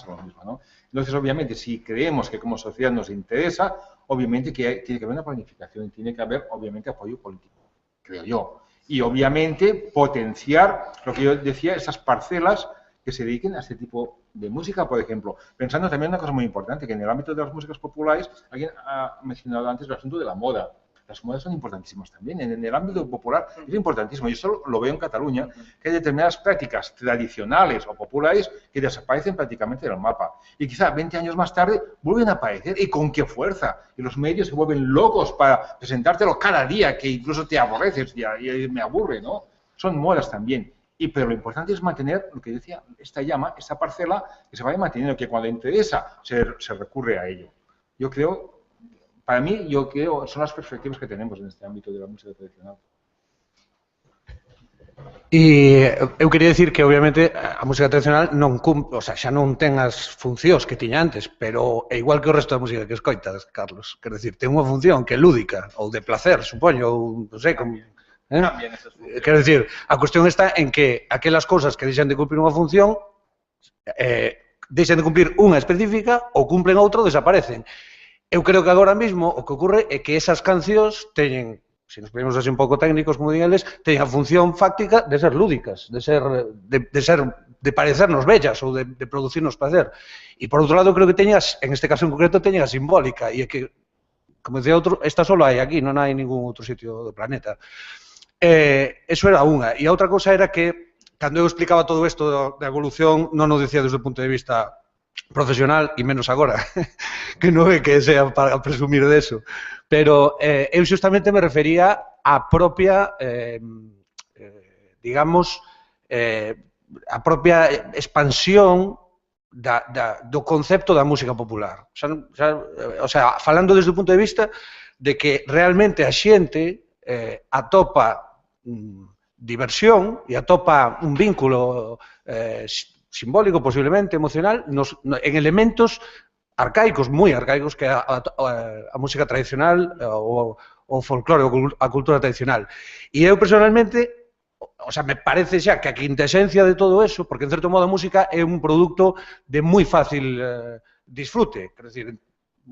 lo mismo, ¿no? Entonces, obviamente, si creemos que como sociedad nos interesa, obviamente que tiene que haber una planificación y tiene que haber, obviamente, apoyo político, creo yo. Y, obviamente, potenciar, lo que yo decía, esas parcelas que se dediquen a este tipo de música, por ejemplo. Pensando también en una cosa muy importante, que en el ámbito de las músicas populares, alguien ha mencionado antes el asunto de la moda. Las modas son importantísimas también. En el ámbito popular es importantísimo. Yo solo lo veo en Cataluña, que hay determinadas prácticas tradicionales o populares que desaparecen prácticamente del mapa. Y quizá 20 años más tarde vuelven a aparecer. ¿Y con qué fuerza? Y los medios se vuelven locos para presentártelo cada día, que incluso te aborreces y me aburre, ¿no? Son modas también. Pero lo importante es mantener, lo que decía, esta llama, esta parcela, que se vaya manteniendo, que cuando interesa se recurre a ello. Yo creo... Para mí, yo creo, son las perspectivas que tenemos en este ámbito de la música tradicional. E eu quería dicir que, obviamente, a música tradicional non cumpre, o sea, xa non ten as funcións que tiña antes, pero é igual que o resto da música que escoitas, Carlos. Quer decir, ten unha función que é lúdica, ou de placer, supoño, ou, non sei, como... Quero dicir, a cuestión está en que aquelas cousas que deixan de cumprir unha función deixan de cumplir unha específica ou cumplen outra ou desaparecen. Eu creo que agora mesmo o que ocorre é que esas cancións teñen, se nos ponemos así un pouco técnicos, como din eles, teñen a función fáctica de ser lúdicas, de parecernos bellas ou de producirnos placer. E por outro lado, creo que teñas, en este caso en concreto, teñen a simbólica, e é que, como decía outro, esta solo hai aquí, non hai ningún outro sitio do planeta. Eso era unha. E a outra cousa era que, cando eu explicaba todo isto da evolución, non o decía desde o punto de vista profesional, e menos agora, que non é que sea para presumir deso, pero eu xustamente me refería á propia, digamos, a propia expansión do concepto da música popular. O sea, falando desde o punto de vista de que realmente a xente atopa diversión e atopa un vínculo simbólico, posiblemente, emocional, en elementos arcaicos, moi arcaicos, que é a música tradicional, o folclore, a cultura tradicional. E eu, personalmente, o sea, me parece xa que a quintesencia de todo eso, porque, en certo modo, a música é un produto de moi fácil disfrute, quer decir,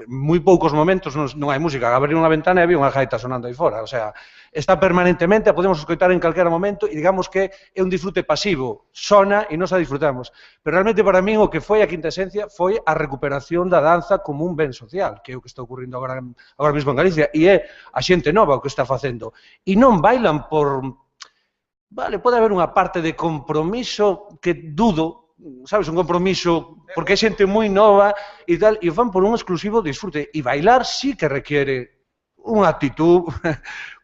moi poucos momentos non hai música, abrir unha ventana e había unha gaita sonando aí fora, o sea, está permanentemente, a podemos escoitar en calquera momento e digamos que é un disfrute pasivo, sona e nos a disfrutamos, pero realmente para min o que foi a quinta esencia foi a recuperación da danza como un ben social, que é o que está ocurrindo agora mesmo en Galicia, e é a xente nova o que está facendo, e non bailan por... Vale, pode haber unha parte de compromiso que dudo, sabes, un compromiso, porque é xente moi nova e tal, e fan por un exclusivo disfrute. E bailar sí que requiere unha actitud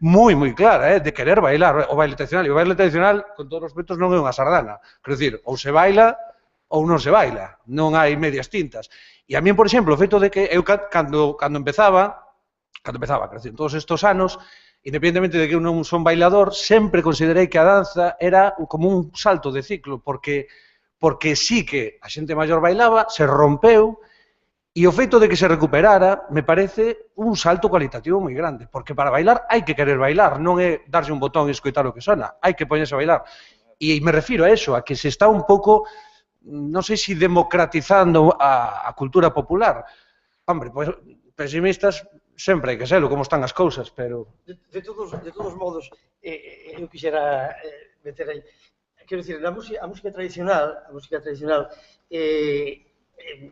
moi, moi clara, de querer bailar o baile tradicional. E o baile tradicional, con todos os respetos, non é unha sardana. Quero dicir, ou se baila ou non se baila. Non hai medias tintas. E a mí, por exemplo, o feito de que eu, cando empezaba, quero dicir, todos estes anos, independentemente de que eu non son bailador, sempre considerei que a danza era como un salto de ciclo, porque sí que a xente maior bailaba, se rompeu, e o feito de que se recuperara me parece un salto cualitativo moi grande, porque para bailar hai que querer bailar, non é darse un botón e escoitar o que sona, hai que poñerse a bailar. E me refiro a eso, a que se está un pouco, non sei se democratizando a cultura popular. Hombre, pois, pesimistas sempre hai que serlo, como están as cousas, pero... De todos modos, eu quixera meter aí. Quero dicir, a música tradicional,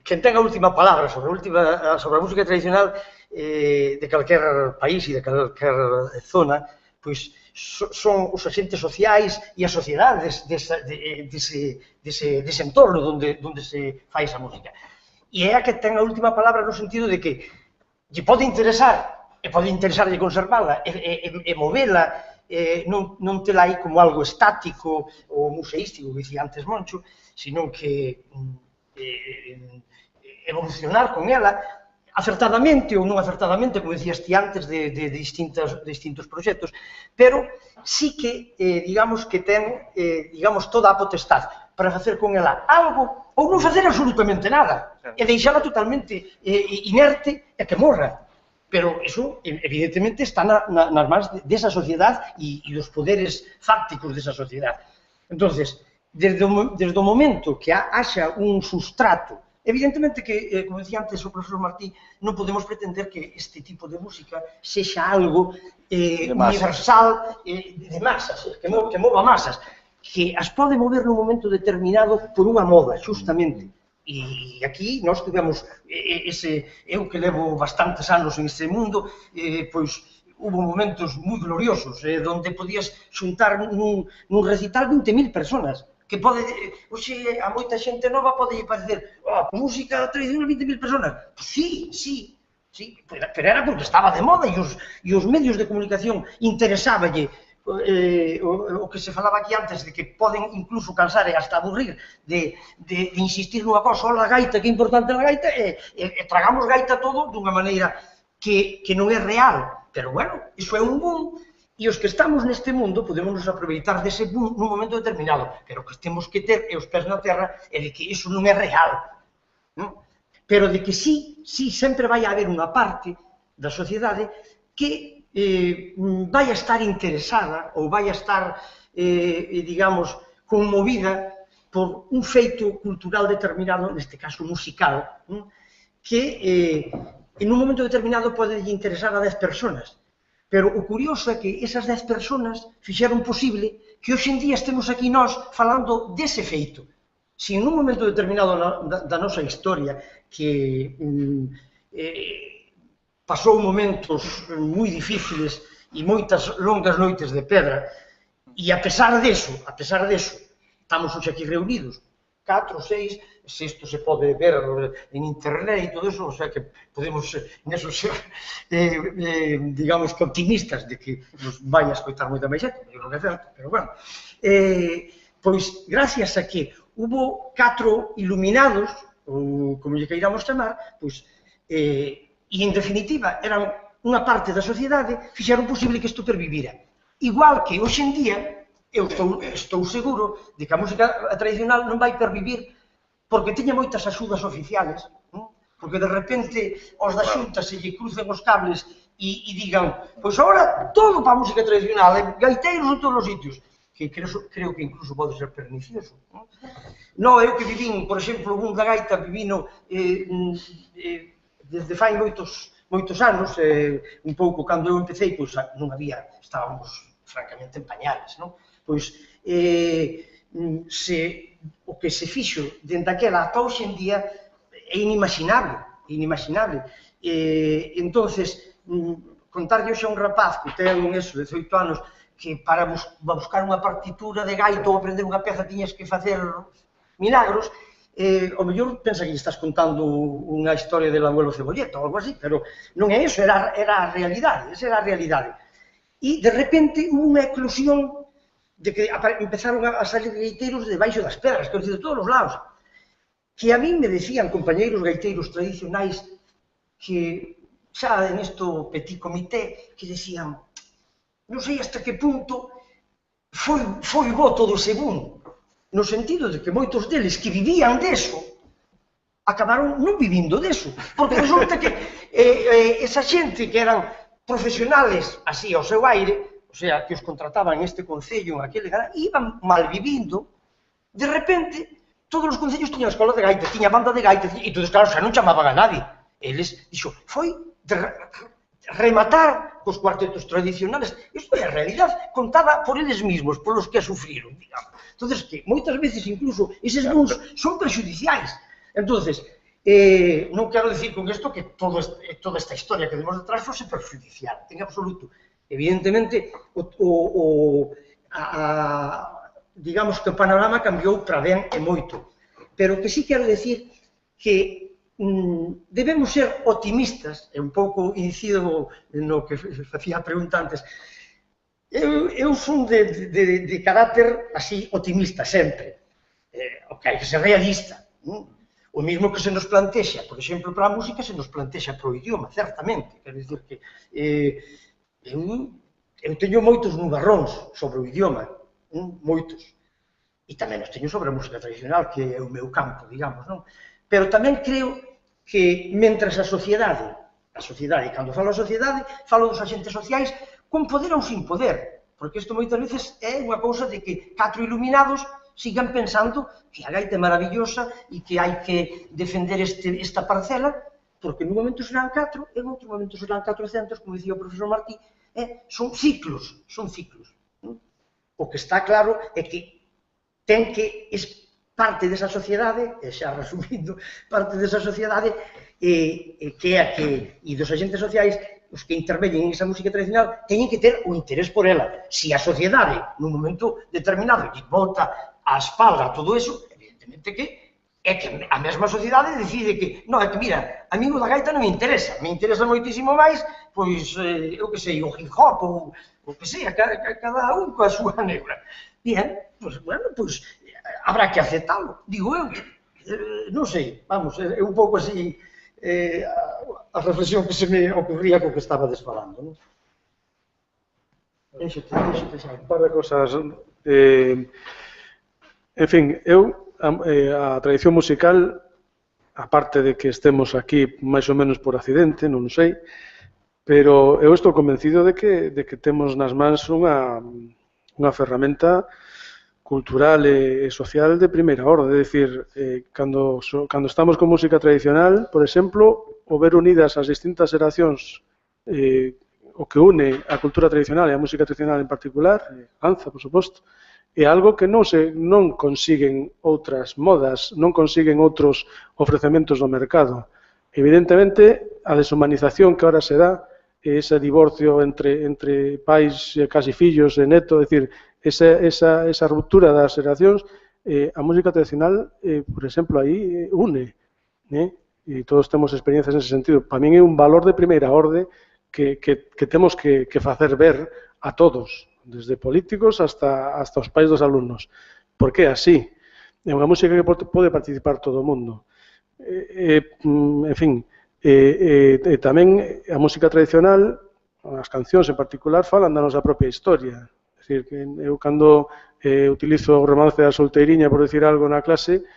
quen ten a última palabra sobre a música tradicional de calquer país e de calquer zona, pois, son os agentes sociais e as sociedades dese entorno onde se fai esa música. E é a que ten a última palabra no sentido de que lle pode interesar, e pode interesarlle conservala, e movela, non tela aí como algo estático ou museístico, que dicía antes Moncho, sino que evolucionar con ela, acertadamente ou non acertadamente, como decías ti antes, de distintos proxectos, pero sí que, digamos, que ten, digamos, toda a potestad para facer con ela algo ou non facer absolutamente nada, e deixala totalmente inerte e que morra. Pero eso, evidentemente, está nas mans desa sociedade e dos poderes fácticos desa sociedade. Entonces, desde o momento que haxa un sustrato, evidentemente que, como decía antes o profesor Martí, non podemos pretender que este tipo de música sexa algo universal, de masas, que mova masas, que as pode mover nun momento determinado por unha moda, justamente. E aquí nós tivemos eu que levo bastantes anos en este mundo, pois hubo momentos moi gloriosos, onde podías xuntar nun recital 20.000 personas, que pode, hoxe, a moita xente nova pode parecer, música tradicional 20.000 personas. Sí, pero era porque estaba de moda e os medios de comunicación interesáballe o que se falaba aquí antes, de que poden incluso cansar e hasta aburrir de insistir nunha cosa, a gaita, que é importante a gaita, e tragamos gaita todo dunha maneira que non é real. Pero, bueno, iso é un boom, e os que estamos neste mundo podemos aproveitar dese boom nun momento determinado, pero que temos que ter os pés na terra e de que iso non é real. Pero de que sí, sempre vai haber unha parte da sociedade que vai a estar interesada ou vai a estar, digamos, conmovida por un feito cultural determinado, neste caso musical, que en un momento determinado pode interesar a 10 personas. Pero o curioso é que esas 10 personas fixeron posible que hoxe en día estemos aquí nós falando dese feito. Se en un momento determinado da nosa historia que pasou momentos moi difíciles e moitas longas noites de pedra, e a pesar deso, estamos hoxe aquí reunidos, 4, 6, se isto se pode ver en internet e todo eso, o sea que podemos neso ser, digamos, que optimistas de que nos vai a escoitar moita máis xente, eu non é certo, pero bueno, pois gracias a que hubo 4 iluminados, ou como lle queiramos chamar, pois, e en definitiva eran unha parte da sociedade, fixeron posible que isto pervivira. Igual que hoxe en día, eu estou seguro de que a música tradicional non vai pervivir porque teña moitas axudas oficiales, porque de repente os da Xunta se lle crucen os cables e digan, pois agora todo para a música tradicional, gaiteiros en todos os sitios, que creo que incluso pode ser pernicioso. Non, eu que vivín, por exemplo, un da gaita vivino desde fai moitos anos, un pouco cando eu empecé, pois non había, estábamos francamente en pañales, non? Pois, o que se fixo dende aquela ata hoxe en día é inimaginable. Entonces, contarlle hoxe a un rapaz que ten 18 anos que para buscar unha partitura de gaita ou aprender unha peza tiñas que facer milagros, o mellor pensa que lle estás contando unha historia del abuelo Cebolleta ou algo así, pero non é iso, era a realidade, esa era a realidade. E, de repente, hubo unha eclosión de que empezaron a salir gaiteiros debaixo das pedras, que de todos os lados, que a mí me decían compañeiros gaiteiros tradicionais que xa en isto petit comité, que decían, non sei hasta que punto foi bo todo ese boom, no sentido de que moitos deles que vivían deso, acabaron non vivindo deso, porque resulta que esa xente que eran profesionales así ao seu aire, o sea, que os contrataban en este concello, en aquele, iban malvivindo, de repente, todos os concellos tiñan escola de gaita, tiña banda de gaita, e todos, claro, xa non chamaban a nadie. Eles, dixo, foi rematar cos cuartetos tradicionales. Isto é a realidade contada por eles mesmos, polos que a sufriron, digamos. Entonces, que moitas veces, incluso, eses bons son prejudiciais. Entonces, non quero dicir con isto que toda esta historia que demos detrás fose perjudicial, en absoluto. Evidentemente, digamos que o panorama cambiou para ben e moito. Pero o que sí quero decir que debemos ser optimistas, e un pouco incido no que facía a pregunta antes. Eu son de carácter así optimista sempre. O que hai que ser realista. O mismo que se nos plantexa, por exemplo, para a música, se nos plantexa para o idioma, certamente. Quero dicir que eu teño moitos nubarróns sobre o idioma, moitos. E tamén os teño sobre a música tradicional, que é o meu campo, digamos, non? Pero tamén creo que, mentras a sociedade, e cando falo a sociedade, falo dos agentes sociais, con poder ou sin poder, porque isto moitas veces é unha cousa de que 4 iluminados sigan pensando que a gaita é maravillosa e que hai que defender esta parcela, porque nun momento serán 4, en outro momento serán 400, como dicía o profesor Martí, son ciclos, O que está claro é que ten que parte desa sociedade, e xa resumindo, parte desa sociedade que é a que, e dos agentes sociais, os que interveñen en esa música tradicional, teñen que ter o interés por ela. Se a sociedade, nun momento determinado, lle volta a espalda a todo eso, evidentemente que é que a mesma sociedade decide que, non, é que, mira, a mí o da gaita non me interesa moitísimo máis, pois, eu que sei, o hip hop, ou o que sei, cada un coa súa negra. Bien, pois, bueno, pois, habrá que aceptalo, digo eu, non sei, vamos, é un pouco así a reflexión que se me ocurría co que estaba desfalando, non? Déxate, xa. Un par de cosas. En fin, a tradición musical, aparte de que estemos aquí máis ou menos por accidente, non sei, pero eu estou convencido de que temos nas mans unha ferramenta cultural e social de primeira orde. É dicir, cando estamos con música tradicional, por exemplo, o ver unidas as distintas xeracións, o que une a cultura tradicional e a música tradicional en particular, danza, por suposto, é algo que non consiguen outras modas, non consiguen outros ofrecementos do mercado. Evidentemente, a deshumanización que ahora se dá, ese divorcio entre pais e casi fillos e neto, é dicir, esa ruptura das xeracións, a música tradicional, por exemplo, aí une, e todos temos experiencias nese sentido. Para min é un valor de primeira orde que temos que facer ver a todos, desde políticos hasta os pais dos alumnos, porque é así. É unha música que pode participar todo o mundo. En fin, tamén a música tradicional, as cancións en particular, falan da nosa propia historia. É dicir, que eu cando utilizo o romance da solteiriña, por decir algo na clase,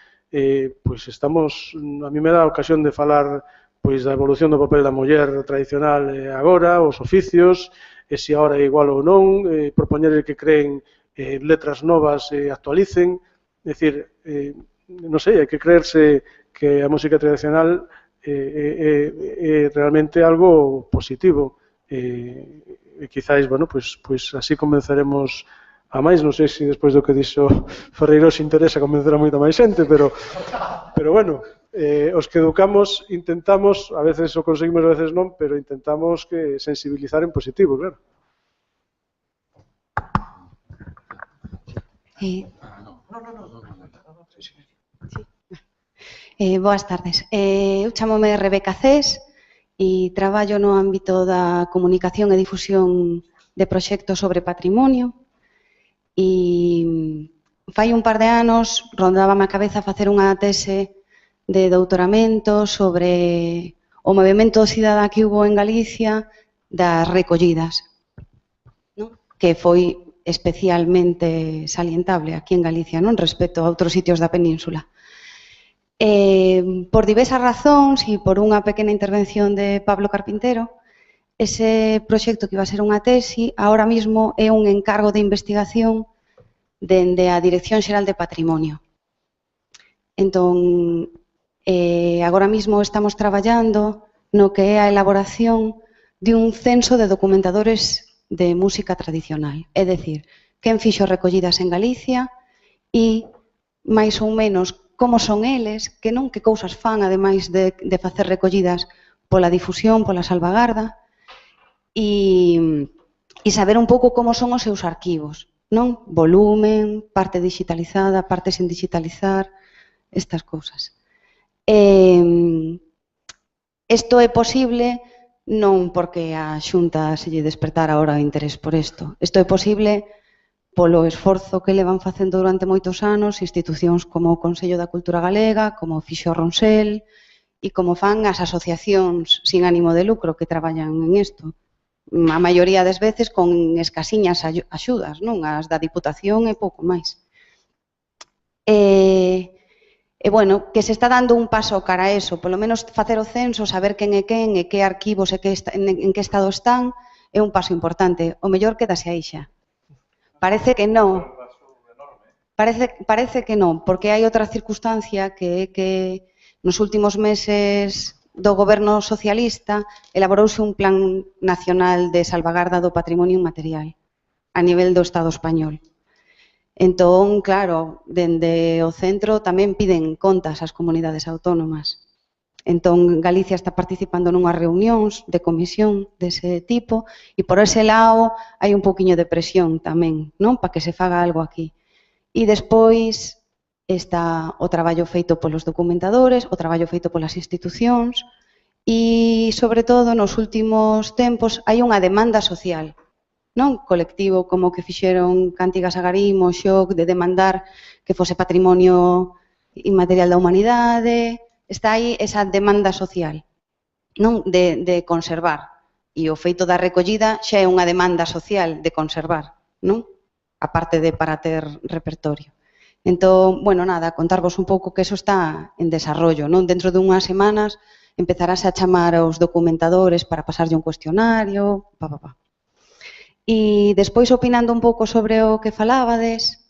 pois estamos, a mí me dá a ocasión de falar pois da evolución do papel da muller tradicional agora, os oficios, e se agora é igual ou non, propoñer que creen letras novas e actualicen, é dicir, non sei, hai que creerse que a música tradicional é realmente algo positivo, e quizáis, bueno, pois así convenceremos a máis, non sei se despois do que dixo Ferreiro se interesa convencer a moita máis xente, pero bueno, os que educamos intentamos, a veces o conseguimos, a veces non, pero intentamos que sensibilizar en positivo, claro. Boas tardes. Eu chamome Rebeca Cés e traballo no ámbito da comunicación e difusión de proxectos sobre patrimonio e fai un par de anos rondábame a cabeza facer unha tese de doutoramento sobre o movimento cidadá que hubo en Galicia das recollidas, non? Que foi especialmente salientable aquí en Galicia, non, respecto a outros sitios da península. Por diversas razóns e por unha pequena intervención de Pablo Carpintero, ese proxecto que iba a ser unha tesi, ahora mismo é un encargo de investigación dende a Dirección Xeral de Patrimonio. Entón, agora mismo estamos traballando no que é a elaboración de un censo de documentadores de música tradicional. É dicir, quen fixo recollidas en Galicia e, máis ou menos, como son eles, que non que cousas fan, ademais de facer recollidas pola difusión, pola salvagarda, e e saber un pouco como son os seus arquivos, non? Volumen, parte digitalizada, parte sen digitalizar, estas cousas. Isto é posible non porque a Xunta se lle despertara ahora o interés por isto. Isto é posible polo esforzo que levan facendo durante moitos anos institucións como o Consello da Cultura Galega, como o fixo Ronsel e como fan as asociacións sin ánimo de lucro que traballan en isto. A maioría das veces con escasiñas axudas, non? As da Diputación e pouco máis. Bueno, que se está dando un paso cara a eso, polo menos facer o censo, saber quen e que arquivos e en que estado están, é un paso importante. O mellor quedase aí xa. Parece que non. Parece que non, porque hai outra circunstancia que é que nos últimos meses do goberno socialista elaborouse un plan nacional de salvagarda do patrimonio inmaterial a nivel do Estado español. Entón, claro, dende o centro tamén piden contas ás comunidades autónomas. Entón, Galicia está participando nunhas reunións de comisión dese tipo e por ese lado hai un pouquiño de presión tamén, non? Para que se faga algo aquí. E despois está o traballo feito polos documentadores, o traballo feito polas institucións e, sobre todo, nos últimos tempos hai unha demanda social, non? Colectivo como que fixeron Cántigas a Garimo, Xoc, de demandar que fose patrimonio inmaterial da humanidade. Está aí esa demanda social, non? De conservar. E o feito da recollida xa é unha demanda social de conservar, non? A parte de para ter repertorio. Entón, bueno, nada, contarvos un pouco que eso está en desarrollo, non? Dentro de unhas semanas empezarase a chamar aos documentadores para pasarlle un cuestionario, E despois, opinando un pouco sobre o que falábades,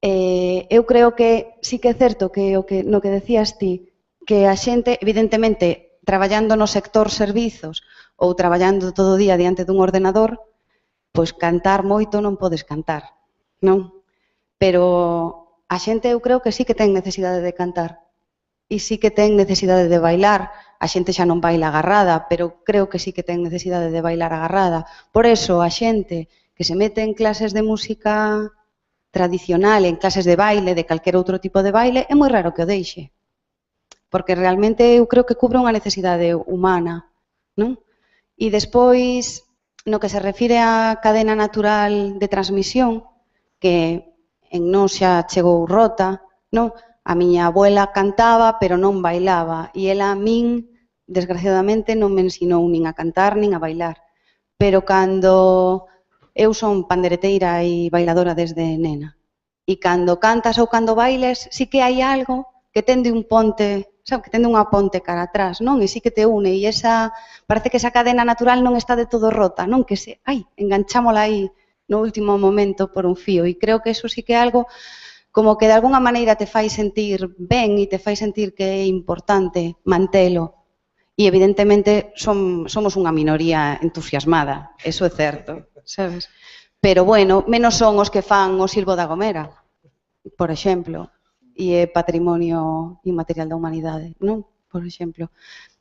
eu creo que sí que é certo que no que decías ti, que a xente, evidentemente, traballando no sector servizos ou traballando todo o día diante dun ordenador, pois cantar moito non podes cantar, non? Pero a xente eu creo que sí que ten necesidade de cantar e sí que ten necesidade de bailar. A xente xa non baila agarrada, pero creo que sí que ten necesidade de bailar agarrada. Por eso, a xente que se mete en clases de música tradicional, en clases de baile, de calquer outro tipo de baile, é moi raro que o deixe. Porque realmente eu creo que cubre unha necesidade humana, non? E despois, no que se refire á cadena natural de transmisión, que en nós xa chegou rota, non? A miña abuela cantaba, pero non bailaba, e ela a min, desgraciadamente, non me ensinou nin a cantar nin a bailar. Pero cando eu son pandereteira e bailadora desde nena, e cando cantas ou cando bailes, sí que hai algo que tende un ponte, sabe, que tende unha ponte cara atrás, non? E sí que te une, e parece que esa cadena natural non está de todo rota, non? Que enganchámola aí no último momento por un fío, e creo que eso sí que é algo como que de alguna maneira te fai sentir ben e te fai sentir que é importante mantelo. E evidentemente somos unha minoría entusiasmada, eso é certo, sabes? Pero bueno, menos son os que fan o Silbo da Gomera, por exemplo, e é patrimonio inmaterial da humanidade, non? Por exemplo.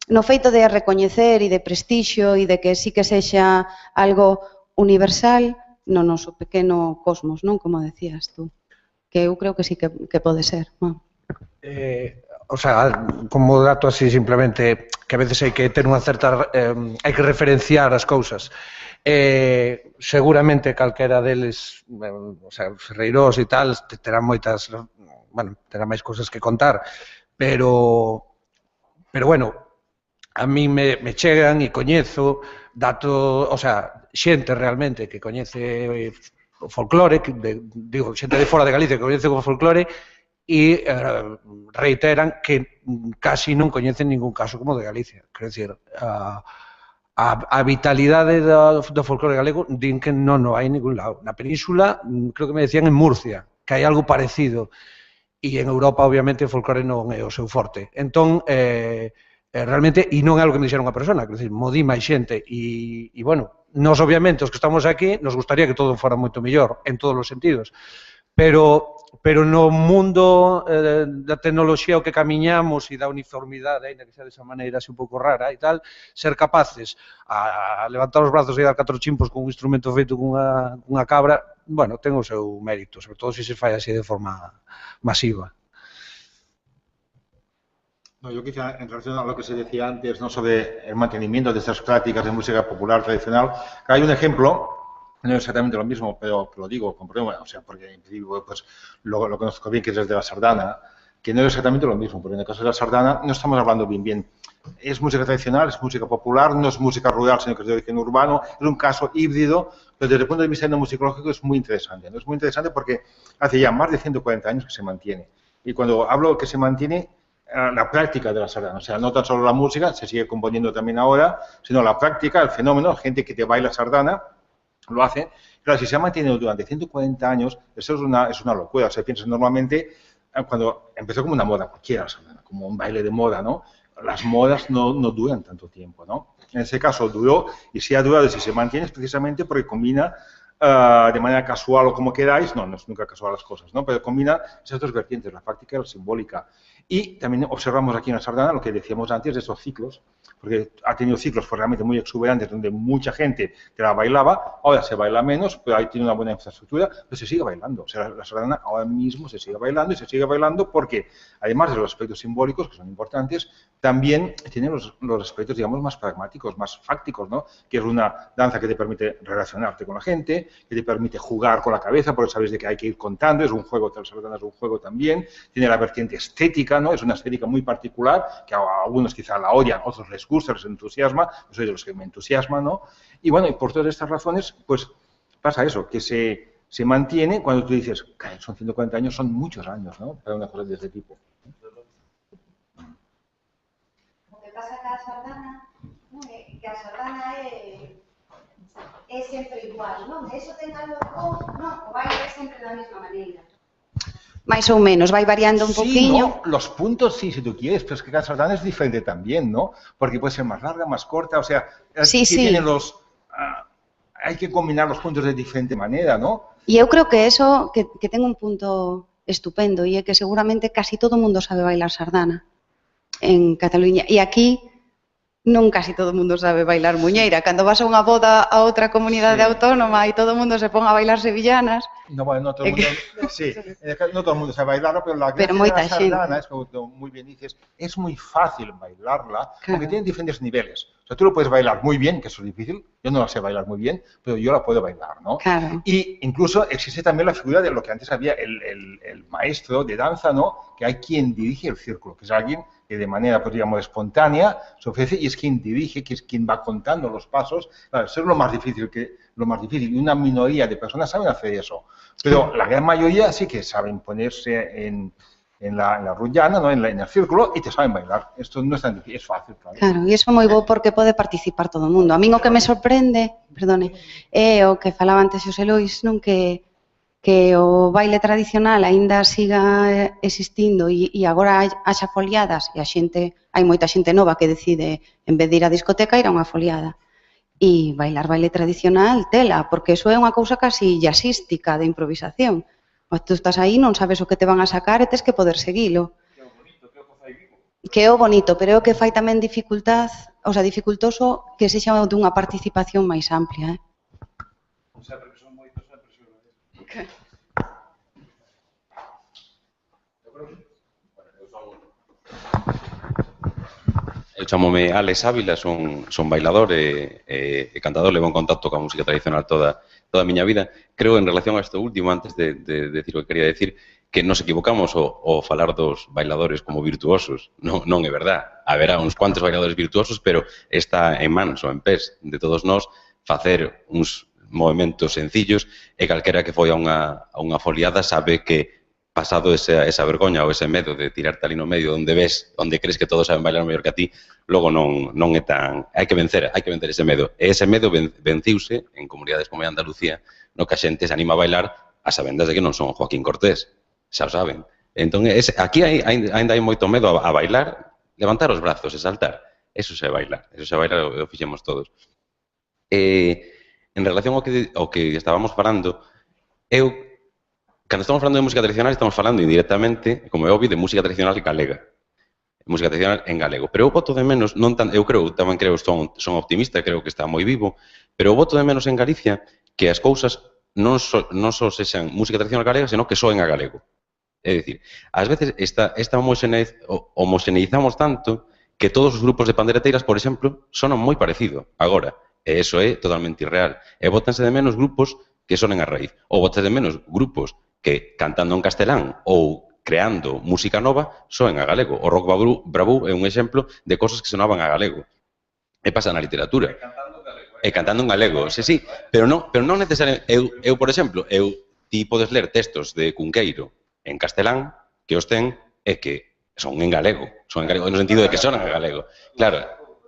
No feito de recoñecer e de prestixio e de que sí que sexa algo universal no noso pequeno cosmos, non? Como decías tú, que eu creo que sí que pode ser, non? O sea, como dato así simplemente, que a veces hai que ter unha certa, hai que referenciar as cousas. Seguramente calquera deles, o sea, Ferreirós e tal, terán moitas, bueno, terán máis cousas que contar, pero bueno, a mí me chegan e coñezo dato, o sea, xente realmente que coñece o folclore, digo, xente de fora de Galicia que coñece o folclore, e reiteran que casi non coñecen ningún caso como de Galicia. Quero dicir, a vitalidade do folclore galego din que non hai en ningún lado. Na península, creo que me decían en Murcia, que hai algo parecido, e en Europa, obviamente, o folclore non é o seu forte. Entón, realmente, e non é algo que me dixera unha persona, quero dicir, modí máis xente, e bueno, nós, obviamente, os que estamos aquí, nos gustaría que todo fora moito mellor, en todos os sentidos, pero no mundo da tecnoloxía o que camiñamos e da uniformidade, ainda que sea desa maneira así un pouco rara e tal, ser capaces a levantar os brazos e dar 4 chimpos con un instrumento feito cunha cabra, bueno, ten o seu mérito, sobre todo se se fai así de forma masiva. No, yo quizá en relación a lo que se decía antes, ¿no?, sobre el mantenimiento de estas prácticas de música popular tradicional, hay un ejemplo, no es exactamente lo mismo, pero lo digo con problema, o sea, porque en principio pues, lo conozco bien, que es desde la sardana, que no es exactamente lo mismo, porque en el caso de la sardana no estamos hablando bien. Es música tradicional, es música popular, no es música rural, sino que es de origen urbano, es un caso híbrido, pero desde el punto de vista etnomusicológico es muy interesante, ¿no? Es muy interesante porque hace ya más de 140 años que se mantiene. Y cuando hablo que se mantiene, la práctica de la sardana, o sea, no tan solo la música, se sigue componiendo también ahora, sino la práctica, el fenómeno, gente que te baila sardana, lo hace. Claro, si se ha mantenido durante 140 años, eso es una locura. O sea, piensas normalmente, cuando empezó como una moda cualquiera, como un baile de moda, ¿no? Las modas no duran tanto tiempo, ¿no? En ese caso duró, y si ha durado y si se mantiene es precisamente porque combina de manera casual o como queráis, no es nunca casual las cosas, ¿no? Pero combina esas dos vertientes, la práctica y la simbólica. Y también observamos aquí en la sardana lo que decíamos antes de estos ciclos, porque ha tenido ciclos pues, realmente muy exuberantes donde mucha gente te la bailaba, ahora se baila menos, pero ahí tiene una buena infraestructura, pero se sigue bailando. O sea, la sardana ahora mismo se sigue bailando y se sigue bailando porque, además de los aspectos simbólicos, que son importantes, también tiene los aspectos, digamos, más pragmáticos, más fácticos, ¿no? Que es una danza que te permite relacionarte con la gente, que te permite jugar con la cabeza, porque sabes de que hay que ir contando, es un juego, la sardana es un juego también, tiene la vertiente estética, ¿no? Es una estética muy particular, que a algunos quizá la odian, otros les gusta, les entusiasma, yo soy de los que me entusiasma, ¿no? Y bueno, y por todas estas razones, pues pasa eso, que se mantiene cuando tú dices, son 140 años, son muchos años, ¿no? Para una cosa de este tipo. O que pasa que a sardana, non é que a sardana é sempre igual, non? Eso ten algo, non, o baile é sempre da mesma maneira. Máis ou menos, vai variando un poquinho. Sí, ¿no? Los puntos sí, si tú quieres, pero es que cada sardana es diferente también, ¿no? Porque puede ser más larga, más corta, o sea, sí, sí. Tienen hay que combinar los puntos de diferente manera, ¿no? E eu creo que eso, que ten un punto estupendo, e é que seguramente casi todo o mundo sabe bailar sardana en Cataluña. E aquí non casi todo o mundo sabe bailar muñeira. Cando vas a unha boda a outra comunidade autónoma e todo o mundo se pon a bailar sevillanas... No, bueno, no todo el mundo, sí, no todo el mundo sabe bailarlo, pero la gracia de la sardana es, como muy bien dices, es muy fácil bailarla, porque tiene diferentes niveles. O sea, tú lo puedes bailar muy bien, que eso es difícil, yo no la sé bailar muy bien, pero yo la puedo bailar, ¿no? Claro. Y incluso existe también la figura de lo que antes había el maestro de danza, ¿no? Que hay quien dirige el círculo, que es alguien que de manera, pues, digamos, espontánea se ofrece y es quien dirige, que es quien va contando los pasos. Claro, eso es lo más difícil, y una minoría de personas saben hacer eso. Pero la gran mayoría sí que saben ponerse en la rullana, ¿no? en el círculo, y te saben bailar. Esto no es tan difícil, es fácil, claro. Claro, e iso é moi bo porque pode participar todo o mundo. A min o que me sorprende, é o que falaba antes Xosé Lois, non, que o baile tradicional aínda siga existindo e agora haxa foliadas e hai moita xente nova que decide, en vez de ir á discoteca, ir a unha foliada. E bailar baile tradicional, tela, porque eso é unha cousa casi jazzística de improvisación. Tú estás aí, non sabes o que te van a sacar e tes que poder seguilo. Que é o bonito, pero é o que fai tamén dificultoso que sexa dunha participación máis amplia, Sempre que son moitos, sempre xurro. Eu chamome Alex Ávila, son bailador e cantador, levo en contacto coa música tradicional toda a miña vida. Creo, en relación a isto último, antes de decir o que quería decir, que nos equivocamos ao falar dos bailadores como virtuosos. Non é verdad. Haberá uns cuantos bailadores virtuosos, pero está en mans ou en pés de todos nós facer uns movimentos sencillos e calquera que foi a unha foliada sabe que pasado esa vergoña ou ese medo de tirarte ali no medio onde crees que todos saben bailar mellor que a ti, logo non é tan... Hai que vencer ese medo. E ese medo venciuse en comunidades como Andalucía, no que a xente se anima a bailar a sabendas de que non son Joaquín Cortés, xa o saben. Entón, aquí ainda hai moito medo a bailar, levantar os brazos e saltar. Eso é bailar, o fixemos todos. En relación ao que estábamos falando, eu cando estamos falando de música tradicional, estamos falando indirectamente, como é obvio, de música tradicional galega. Música tradicional en galego. Pero eu voto de menos, eu tamén creo, son optimista, creo que está moi vivo, pero eu voto de menos en Galicia que as cousas non só sexan música tradicional galega, senón que soen a galego. É dicir, ás veces homoxeneizamos tanto que todos os grupos de pandereteiras, por exemplo, sonan moi parecido agora. E iso é totalmente irreal. E botanse de menos grupos que sonen a raíz. Ou botanse de menos grupos que cantando en castelán ou creando música nova soen a galego. O rock bravú é un exemplo de cosas que sonaban a galego. E pasa na literatura. E cantando en galego, sí, pero non necesariamente. Eu, por exemplo, ti podes ler textos de Cunqueiro en castelán que os ten e que son en galego, no sentido de que sonan en galego. Claro,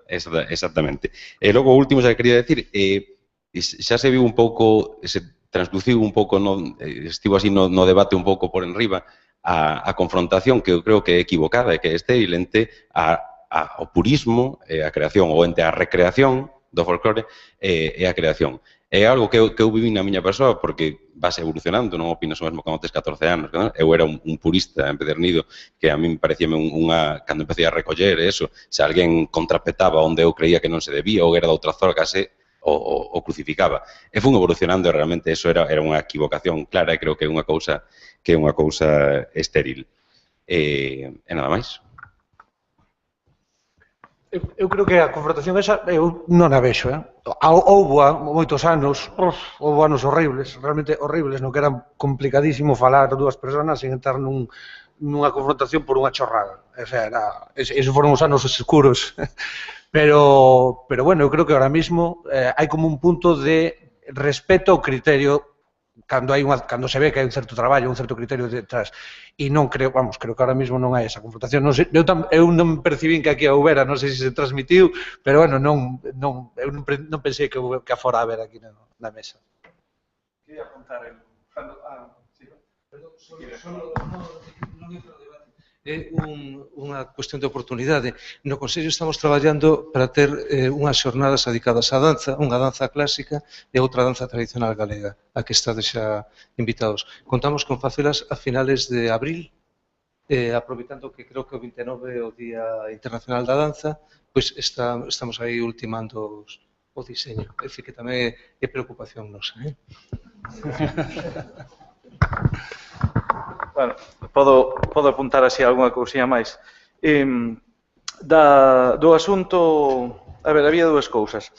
exactamente. E logo, o último, xa que quería decir, xa se viu un pouco, se transluciu un pouco, estivo así no debate un pouco por enriba, a confrontación que eu creo que é equivocada e que é estéril entre o purismo e a creación, ou entre a recreación do folclore e a creación. É algo que eu viví na miña persoa porque vas evolucionando, non opinas o mesmo cando tes 14 anos. Eu era un purista empedernido que a mí me parecía cando empecé a recoller eso, se alguén contrapetaba onde eu creía que non se debía ou era da outra zona case o crucificaba. E fun evolucionando e realmente eso era unha equivocación clara e creo que é unha cousa estéril. E nada máis. Eu creo que a confrontación esa eu non a vexo, houbo moitos anos, houbo anos horribles, realmente horribles, no que era complicadísimo falar dúas persoas sin entrar nunha confrontación por unha chorrada. O sea, esos foron os anos escuros. Pero bueno, eu creo que ahora mismo hai como un punto de respeto ao criterio cando se ve que hai un certo traballo, un certo criterio detrás. E non creo, creo que ahora mismo non hai esa confrontación. Eu non percibín que aquí a houbera, non sei se transmitiu, pero bueno, eu non pensei que a fora a ver aquí na mesa. Quería apuntar É unha cuestión de oportunidade. No Consello estamos traballando para ter unhas xornadas dedicadas á danza, unha danza clásica e outra danza tradicional galega, a que estades xa invitados. Contamos con facelas a finales de abril, aproveitando que creo que o 29 é o Día Internacional da Danza, pois estamos aí ultimando o diseño. É dicir, que tamén é preocupación nosa. Bueno, podo apuntar así algunha cousiña máis. Do asunto, a ver, había dúas cousas.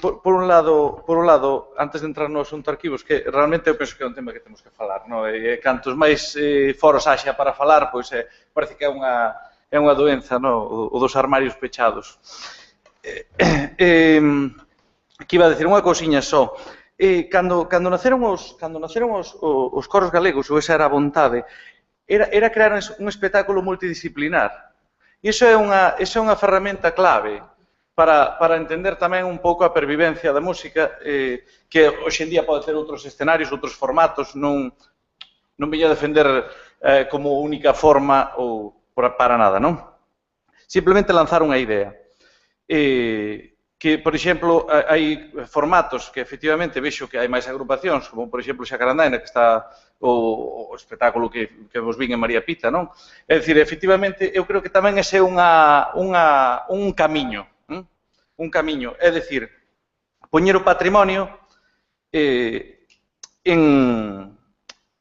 Por un lado, antes de entrar no asunto arquivos, que realmente eu penso que é un tema que temos que falar, non? E cantos máis foros haxa para falar, pois parece que é unha doenza, non? O dos armarios pechados. Que iba a decir unha cousiña só. Cando naceron os coros galegos, ou esa era a vontade, era crear un espectáculo multidisciplinar. E iso é unha ferramenta clave para entender tamén un pouco a pervivencia da música, que hoxe en día pode ter outros escenarios, outros formatos, non veño a defender como única forma ou para nada, non? Simplemente lanzar unha idea. Que, por exemplo, hai formatos que efectivamente vexo que hai máis agrupacións, como, por exemplo, Xacarandaina, que está o espectáculo que vos vin en María Pita, non? É dicir, efectivamente, eu creo que tamén ese é un camiño, é dicir, poñer o patrimonio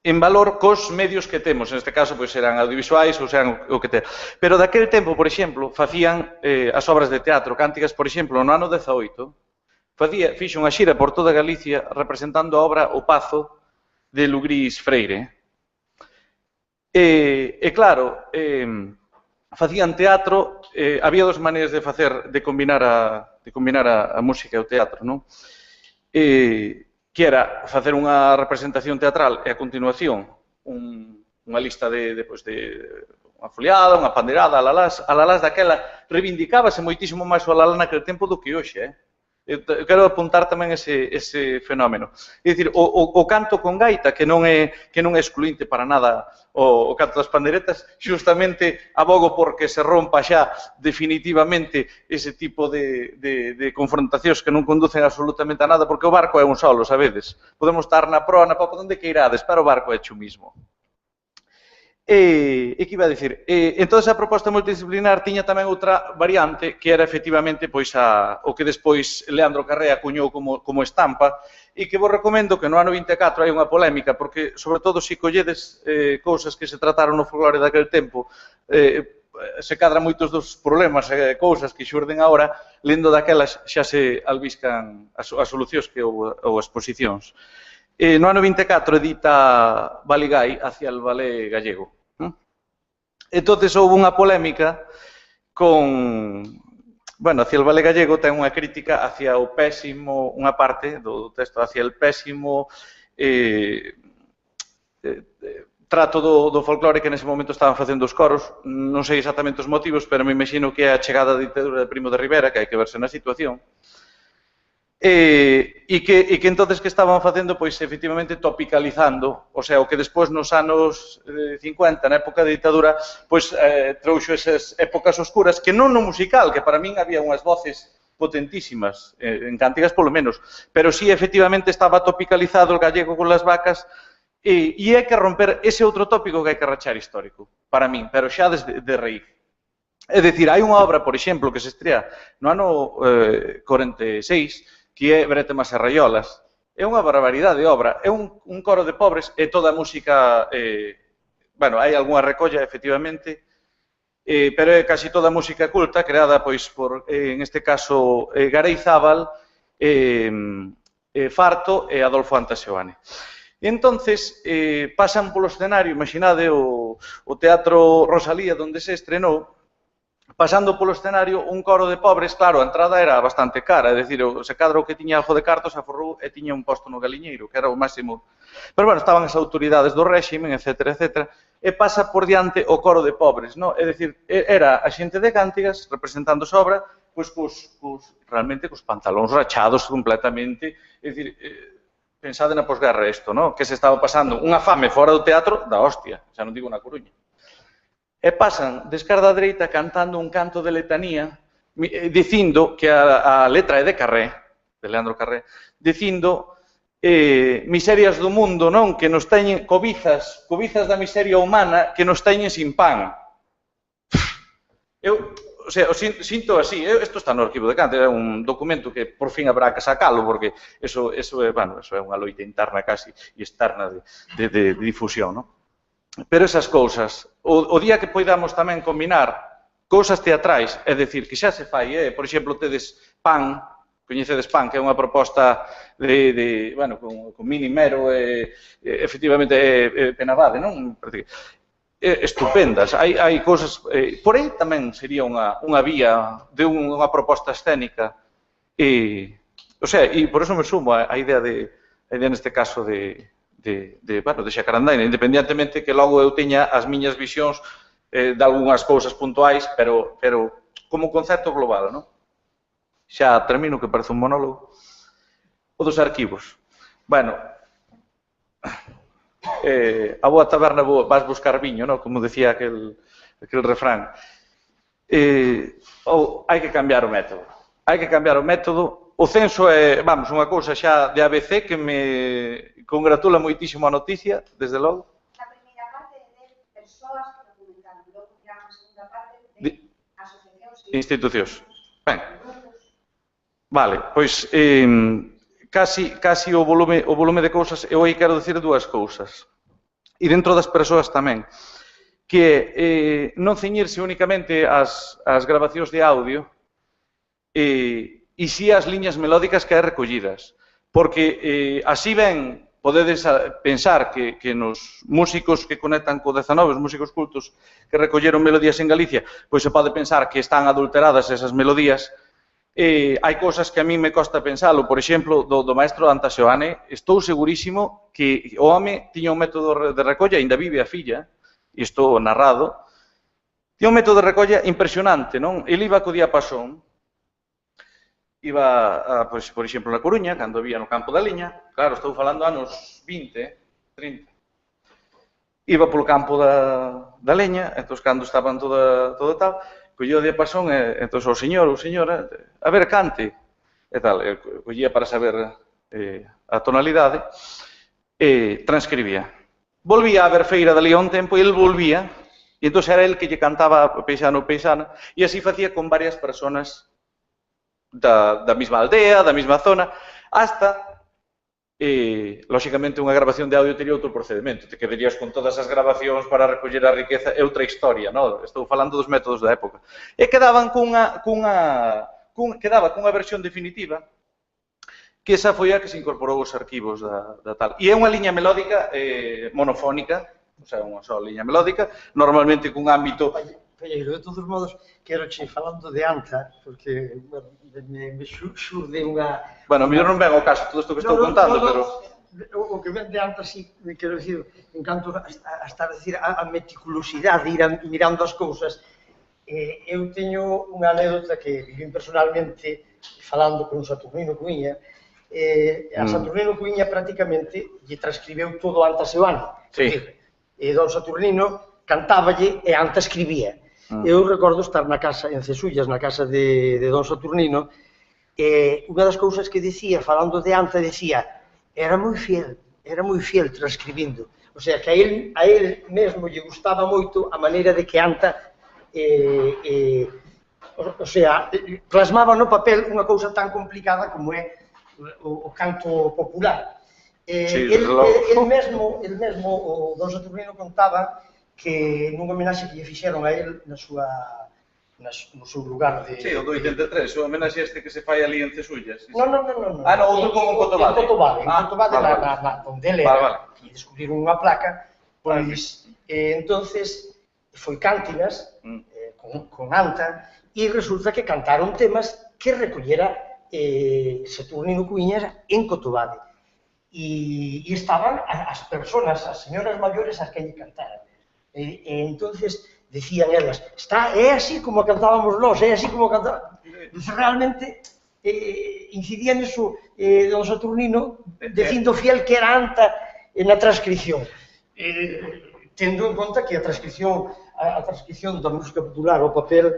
en valor cos medios que temos, neste caso, pois, serán audiovisuais ou serán o que ten. Pero daquele tempo, por exemplo, facían as obras de teatro, Cántigas, por exemplo, no ano 18, fixo unha xira por toda Galicia representando a obra O Pazo de Lugrís Freire. E claro, facían teatro, había dos maneiras de combinar a música e o teatro, non? Que era facer unha representación teatral e a continuación unha lista de unha foliada, unha pandeirada, a lalás daquela reivindicábase moitísimo máis o lalás naquele tempo do que hoxe, Quero apuntar tamén ese fenómeno. É dicir, o canto con gaita, que non é excluinte para nada o canto das pandeiretas, xustamente abogo porque se rompa xa definitivamente ese tipo de confrontacións que non conducen absolutamente a nada, porque o barco é un solo, sabedes? Podemos estar na proa, na popa, onde que irades, pero o barco é xo mismo. E que iba a dicir? Entón, a proposta multidisciplinar tiña tamén outra variante, que era efectivamente o que despois Leandro Carré acuñou como estampa, e que vos recomendo que no ano 24 hai unha polémica, porque, sobre todo, se colledes cousas que se trataron no folclore daquel tempo, se cadran moitos dos problemas e cousas que xurden agora, lendo daquelas xa se albiscan as solucións ou exposicións. No ano 24 edita Baligai hacia el ballet gallego. Entón, houve unha polémica hacia el ballet gallego ten unha crítica hacia o pésimo, unha parte do texto hacia el pésimo trato do folclore que nese momento estaban facendo os coros. Non sei exactamente os motivos, pero me imagino que é a chegada da ditadura de Primo de Rivera, que hai que verse na situación. E que entonces que estaban facendo, pois, efectivamente, topicalizando, o sea, o que despois nos anos 50, na época da ditadura, pois, trouxo esas épocas oscuras, que non no musical, que para min había unhas voces potentísimas, en cántigas polo menos, pero sí, efectivamente, estaba topicalizado o gallego con las vacas, e hai que romper ese outro tópico que hai que rachar histórico, para min, pero xa desde de raíz. É dicir, hai unha obra, por exemplo, que se estrea no ano 46, que é Bretemas e Raiolas. É unha barbaridade de obra. É un coro de pobres e toda a música... Bueno, hai algunha recolla, efectivamente, pero é casi toda a música culta, creada, pois, por, en este caso, Garei Zábal, Farto e Adolfo Antaseoane. E entonces pasan polo escenario, imaginade o Teatro Rosalía, onde se estrenou, pasando polo escenario un coro de pobres. Claro, a entrada era bastante cara, é dicir, se cadra o que tiña algo de cartos aforrou e tiña un posto no galiñeiro, que era o máximo. Pero, bueno, estaban as autoridades do réximen, etc., etc., e pasa por diante o coro de pobres, non? É dicir, era a xente de Cántigas, representando a obra, pois, realmente, cos pantalóns rachados completamente, é dicir, pensade na posguerra isto, non? Que se estaba pasando unha fame fora do teatro da hostia, xa non digo na Coruña. E pasan de esquerda a dereita cantando un canto de letanía, dicindo que a letra é de Carré, de Leandro Carré, dicindo miserias do mundo, non? Que nos teñen cobizas da miseria humana que nos teñen sin pan. Eu, o sea, sinto así, isto está no arquivo de Cante, é un documento que por fin habrá que sacalo, porque eso é unha loita interna casi e externa de difusión, non? Pero esas cousas, o día que poidamos tamén combinar cousas teatrais, é dicir, que xa se fai, por exemplo, tedes Pan, coñecedes Pan, que é unha proposta bueno, con Mini Mero, efectivamente, Penabade, non? Estupendas, hai cousas, por aí tamén sería unha vía de unha proposta escénica, o sea, e por eso me sumo a idea neste caso de Xacarandaina, independientemente que logo eu teña as miñas visións de algunhas cousas puntuais, pero como concepto global, non? Xa termino, que parece un monólogo. O dos arquivos. Bueno, a boa taberna vas buscar viño, non? Como decía aquel refrán. Hai que cambiar o método. Hai que cambiar o método. O censo é, vamos, unha cousa xa de ABC que me congratula moitísimo a noticia, desde logo. A primeira parte de persoas que documentaron, logo irá a segunda parte de asociacións e institucións. Ben, vale, pois casi o volume de cousas, eu aí quero dicir dúas cousas. E dentro das persoas tamén, que é non ceñirse únicamente ás grabacións de audio e si as liñas melódicas que hai recollidas. Porque así ben podedes pensar que nos músicos que conectan co 19, os músicos cultos que recolleron melodías en Galicia, pois se pode pensar que están adulteradas esas melodías. Hai cousas que a mí me costa pensalo, por exemplo, do maestro Antaseoane, estou segurísimo que o home tiña un método de recolla, ainda vive a filla, e estou narrado, tiña un método de recolla impresionante, non? Ele iba co diapasón, iba, por exemplo, na Coruña, cando vía no campo da liña, claro, estou falando anos 20, 30, iba polo campo da leña, entón, cando estaban todo tal, collía o diapasón, entón, o señor ou señora, a ver, cante, e tal, collía para saber a tonalidade, e transcribía. Volvía a ver feira dali a un tempo, e ele volvía, e entón era ele que lle cantaba paisano ou paisana, e así facía con varias personas da mesma aldea, da mesma zona, hasta lóxicamente, unha grabación de audio teria outro procedimento. Te quedarías con todas as grabacións para recoller a riqueza, é outra historia, non? Estou falando dos métodos da época. E quedaba cunha versión definitiva, que esa foi a que se incorporou aos arquivos da tal. E é unha liña melódica monofónica, o sea, unha só liña melódica, normalmente cun ámbito... Palleiro, de todos modos, quero che falando de Anta, porque me xurde unha... Bueno, mellor non ven ao caso todo isto que estou contando, pero... O que ven de Anta, sí, quero dicir, en canto a estar a decir a meticulosidade, ir mirando as cousas, eu teño unha anécdota que viví personalmente falando con Saturnino Cuíña. A Saturnino Cuíña prácticamente lle transcribeu todo Anta Seoane. E don Saturnino cantáballe e Anta escribía. Eu recordo estar na casa, en Cesullas, na casa de don Saturnino, e unha das cousas que dicía, falando de Anta, decía, era moi fiel transcribindo. O sea, que a él mesmo lle gustaba moito a maneira de que Anta, o sea, plasmaba no papel unha cousa tan complicada como é o canto popular. El mesmo, o don Saturnino contaba que nunha homenaxe que lle fixeron a él no seu lugar de... Sí, o do 83, o homenaxe este que se fai ali en Cesullas. Non. Ah, non, outro como en Cotobade. En Cotobade, onde ele era, que descubriron unha placa, pois, entonces, foi Cántigas, con Anta, e resulta que cantaron temas que recollera Saturnino Cuíñas en Cotobade. E estaban as personas, as señoras maiores as que lle cantaran. E entonces decían elas, é así como cantábamos nós, é así como cantábamos... Realmente incidía niso don Saturnino dicindo fiel que era Anta na transcripción. Tendo en conta que a transcripción da música popular ao papel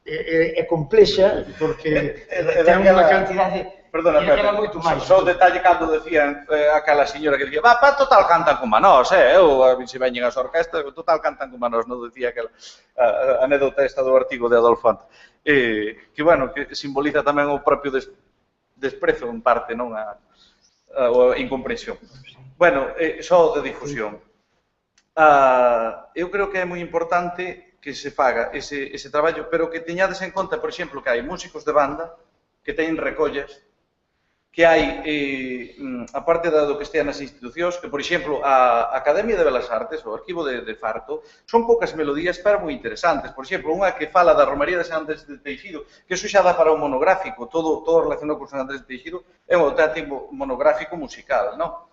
é complexa porque ten unha cantidade... Perdona, Pepe, só o detalle cando decían aquela señora que dicía pa, total cantan como a nós, eu, se veñen as orquestas, total cantan como a nós, non decía aquela anécdota esta do artigo de Adolfo Anta. Que, bueno, que simboliza tamén o propio desprezo, en parte, non? A incomprensión. Bueno, só de difusión. Eu creo que é moi importante que se faga ese traballo, pero que teñades en conta, por exemplo, que hai músicos de banda que teñen recollas, que hai, aparte do que estea nas institucións, que, por exemplo, a Academia de Belas Artes, o Arquivo de Farto, son poucas melodías, pero moi interesantes. Por exemplo, unha que fala da Romaría de San Andrés de Teixido, que eso xa dá para un monográfico, todo relacionado con San Andrés de Teixido, é un auténtico monográfico musical, non?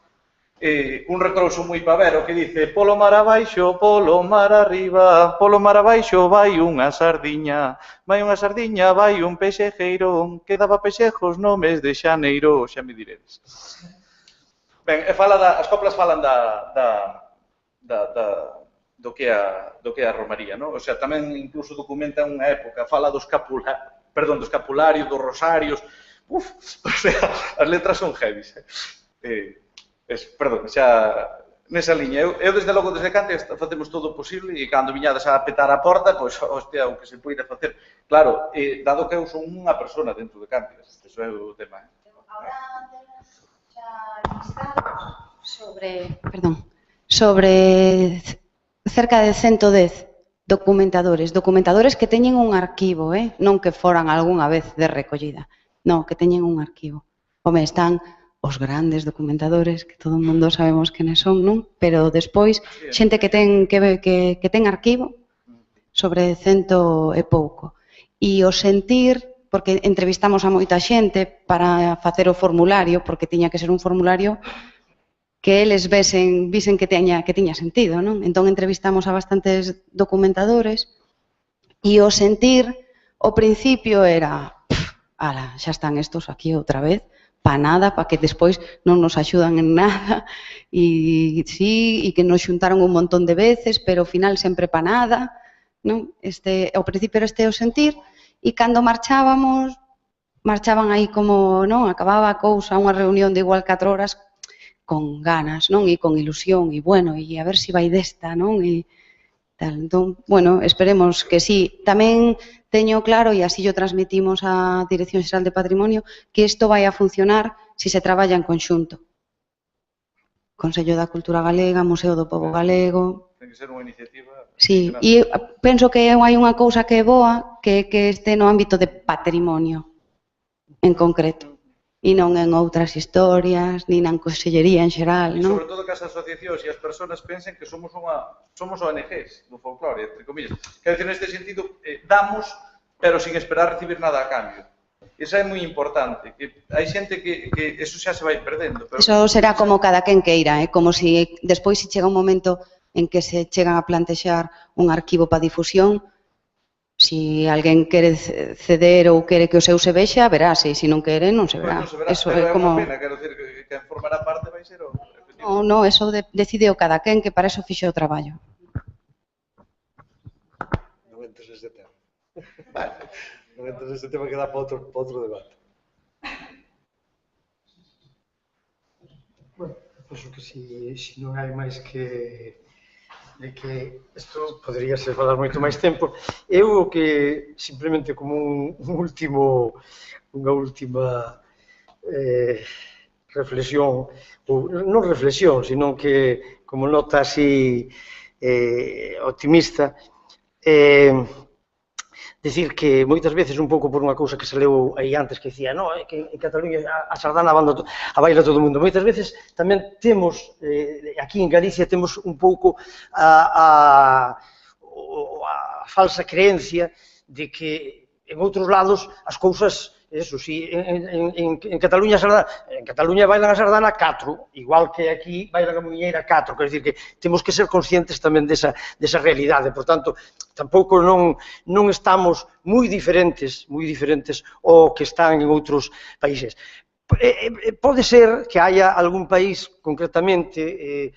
Un retrouso moi pavero que dice polo mar abaixo, polo mar arriba, polo mar abaixo vai unha sardiña, vai un pexejeiro, que daba pexejos no mes de xaneiro, xa me diredes. Ben, as coplas falan do que é a romaría, non? O sea, tamén incluso documentan unha época, fala do escapulario, dos rosarios, o sea, as letras son heavies, perdón, xa nesa liña. Eu desde logo, desde Cante, facemos todo o posible e cando viñades a petar a porta, pois, hostia, o que se poida facer. Claro, dado que eu son unha persona dentro de Cante, eso é o tema. Ahora temos xa listados sobre cerca de 110 documentadores que teñen un arquivo, non que foran algunha vez de recollida, non, que teñen un arquivo. Home, están os grandes documentadores, que todo o mundo sabemos quenes son, non? Pero despois, xente que ten arquivo sobre 100 e pouco. E o sentir, porque entrevistamos a moita xente para facer o formulario, porque tiña que ser un formulario que eles visen que tiña sentido, non? Entón entrevistamos a bastantes documentadores e o sentir, ao principio era ala, xa están estos aquí outra vez, para nada, para que despois non nos axudan en nada, e sí, e que nos xuntaron un montón de veces, pero ao final sempre para nada, non? Ao principio era este o sentir, e cando marchábamos, marchaban aí como, non? Acababa a cousa, unha reunión de igual 4 horas, con ganas, non? E con ilusión, e bueno, e a ver se vai desta, non? E tal. Entón, bueno, esperemos que sí. Tamén teño claro, e así o transmitimos á Dirección Xeral de Patrimonio, que isto vai a funcionar se se traballa en conxunto. Consello da Cultura Galega, Museo do Pobo Galego. Ten que ser unha iniciativa. Sí, e penso que hai unha cousa que é boa, que este no ámbito de patrimonio, en concreto. E non en outras historias, nin na consellería en xeral, E non? sobre todo que as asociacións e as persoas pensen que somos ONGs do folclore, entre comillas. Quero dicir, neste sentido, damos, pero sin esperar recibir nada a cambio. Esa é moi importante, que hai xente que eso xa se vai perdendo. Pero... Eso será como cada quen queira, como se despois se chega un momento en que se chegan a plantexar un arquivo para difusión, si alguén quere ceder ou quere que o seu se vexa, verase, e se non quere, non se verá. Eso é como... unha pena, quero dicir, que quen formará parte vai ser o... Non, eso decide o cada quen, que para eso fixe o traballo. Non entres neste tema. Non entres neste tema que dá para outro debate. Bueno, penso que se non hai máis que de que isto podría ser falar moito máis tempo. Eu o que simplemente como unha última reflexión, ou non reflexión, sino que como nota así optimista, decir que moitas veces un pouco por unha cousa que se leu aí antes que dicía, no, que en Cataluña a sardana a baila todo o mundo. Moitas veces tamén temos, aquí en Galicia temos un pouco a falsa creencia de que en outros lados as cousas, eso, si en Cataluña bailan a sardana 4, igual que aquí bailan a muñeira 4, quer dizer que temos que ser conscientes tamén desa realidade, por tanto, tampouco non estamos moi diferentes ao que están en outros países. Pode ser que haya algún país concretamente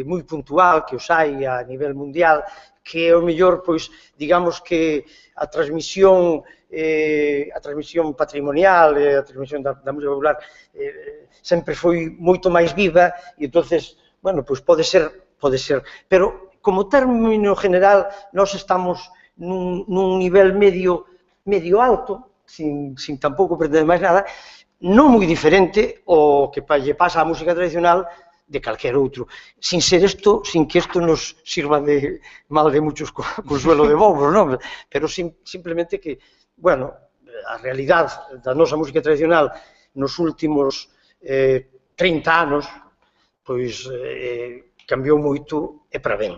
moi puntual, que os hai a nivel mundial, que o mellor, pois, digamos que a transmisión patrimonial, a transmisión da música popular sempre foi moito máis viva e entonces, bueno, pois pode ser, pero como término general nós estamos nun nivel medio alto, sin tampouco pretender máis nada, non moi diferente ao que lle pasa á música tradicional de calquer outro, sin que isto nos sirva de mal de muchos consuelo de bobos, non? Pero simplemente que, bueno, a realidade da nosa música tradicional nos últimos 30 anos, pois cambiou moito e para ben.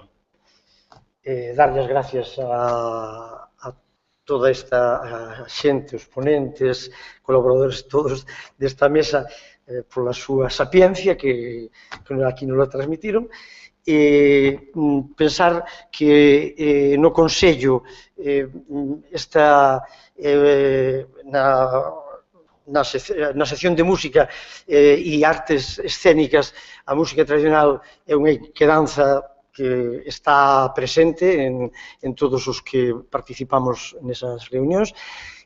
Darlle as gracias a toda esta xente, os ponentes, colaboradores todos desta mesa, pola súa sapiencia que aquí nos la transmitiron, e pensar que no Consello na sección de música e artes escénicas, a música tradicional é unha quedanza que está presente en todos os que participamos nesas reunións,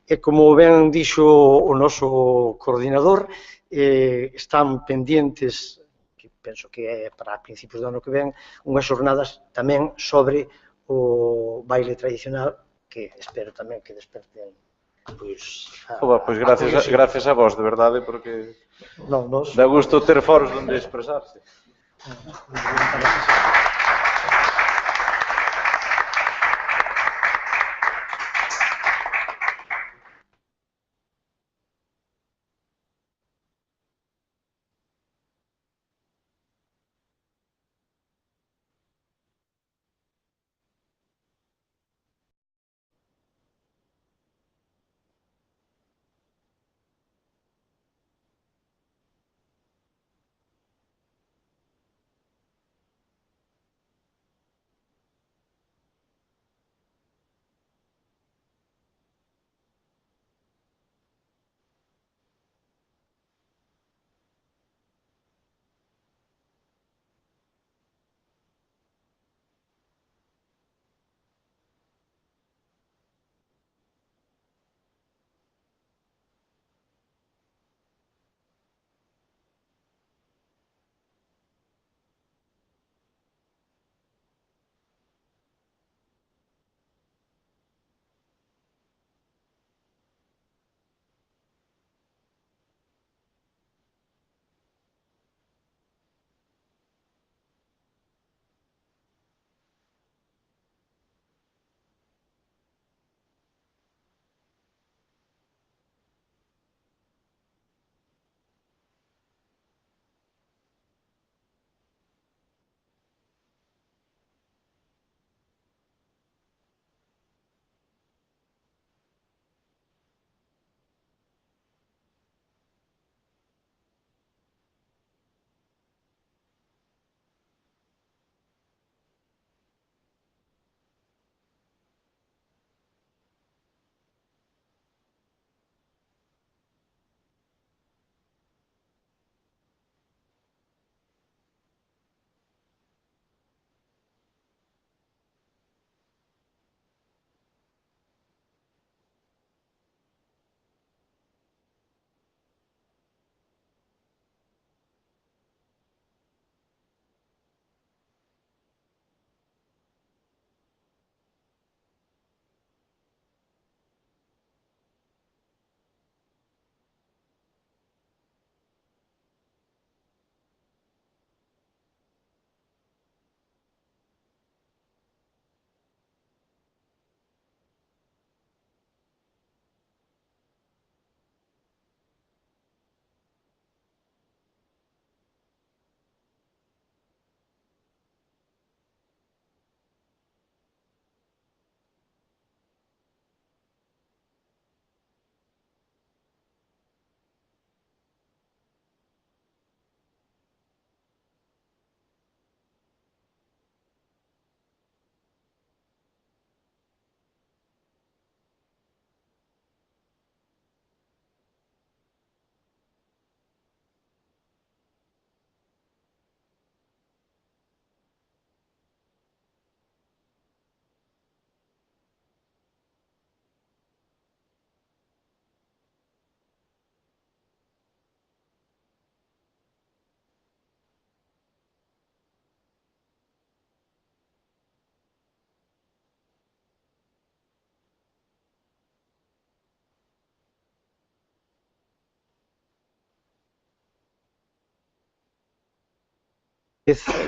e como ben dixo o noso coordinador, están pendientes, que penso que é para principios do ano que ven, unhas xornadas tamén sobre o baile tradicional, que espero tamén que desperten pois gracias a vos, de verdade, porque dá gusto ter foros onde expresarse.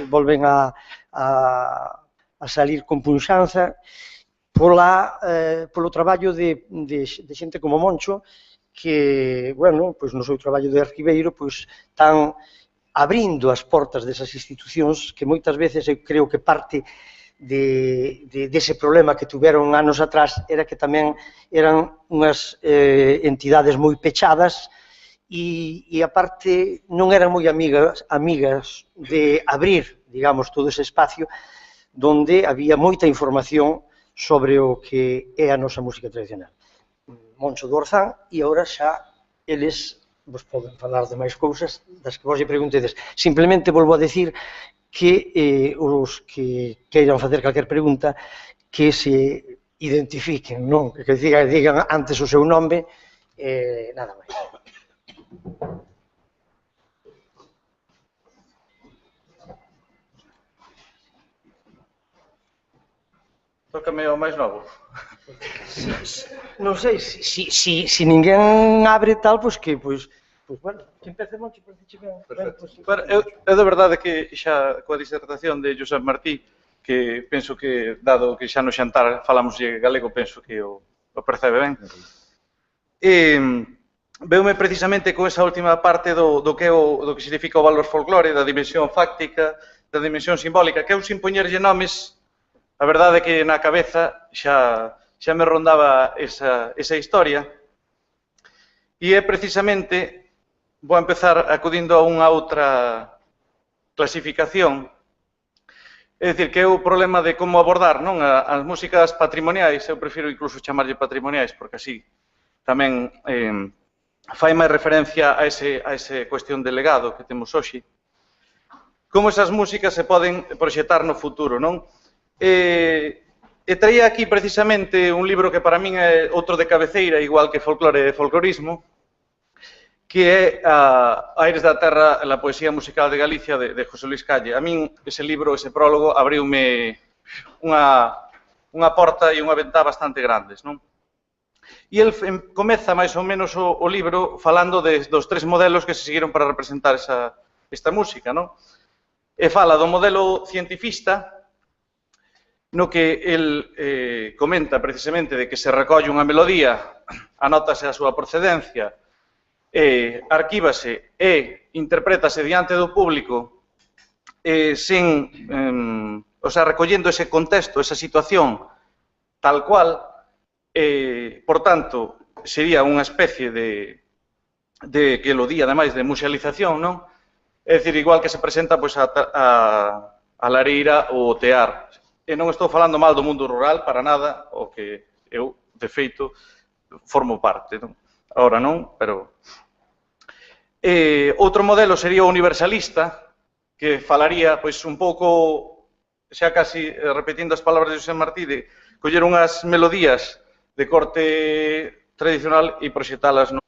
volven a salir con punxanza polo traballo de xente como Moncho, que, bueno, pois no seu traballo de arquiveiro, pois están abrindo as portas desas institucións que moitas veces eu creo que parte dese problema que tuveron anos atrás era que tamén eran unhas entidades moi pechadas e aparte non eran moi amigas de abrir, digamos, todo ese espacio donde había moita información sobre o que é a nosa música tradicional. Moncho do Orzán, e agora xa eles vos poden falar de máis cousas das que vos lle preguntedes. Simplemente volvo a decir que os que queiran facer calquer pregunta que se identifiquen, non? Que digan antes o seu nome, nada máis. Tócame o máis novo. Non sei, se ninguén abre tal, pois que, pois, bueno, que empece Moncho, parece ben. Eu de verdade que xa coa disertación de Josep Martí, que penso que, dado que xa no xantar falamos galego, penso que o percebe ben. Veume precisamente con esa última parte do que significa o valor folclore, da dimensión fáctica, da dimensión simbólica, que eu sin poñerlle nomes, a verdade é que na cabeza xa me rondaba esa historia, e é precisamente, vou empezar acudindo a unha outra clasificación, é dicir, que é o problema de como abordar, non, as músicas patrimoniais, eu prefiro incluso chamarlle patrimoniais, porque así tamén fai máis referencia a ese cuestión de legado que temos hoxe, como esas músicas se poden proxectar no futuro, non? E traía aquí precisamente un libro que para min é outro de cabeceira, igual que Folclore e Folclorismo, que é Aires da Terra, a poesía musical de Galicia, de José Luis Calle. A min ese libro, ese prólogo, abriume unha porta e unha ventá bastante grandes, non? E el comeza máis ou menos o libro falando dos tres modelos que se seguiron para representar esta música, non? E fala do modelo cientifista, no que el comenta precisamente de que se recolle unha melodía, anótase a súa procedencia, arquívase e interprétase diante do público recollendo ese contexto, esa situación tal cual, por tanto, sería unha especie de quelodía, ademais, de musealización, non? É dicir, igual que se presenta a lareira ou o tear. E non estou falando mal do mundo rural, para nada, o que eu, de feito, formo parte, non? Ahora non, pero... Outro modelo sería o universalista, que falaría un pouco, xa casi repetindo as palabras de José Martí, de coller unhas melodías de corte tradicional e proxectalas no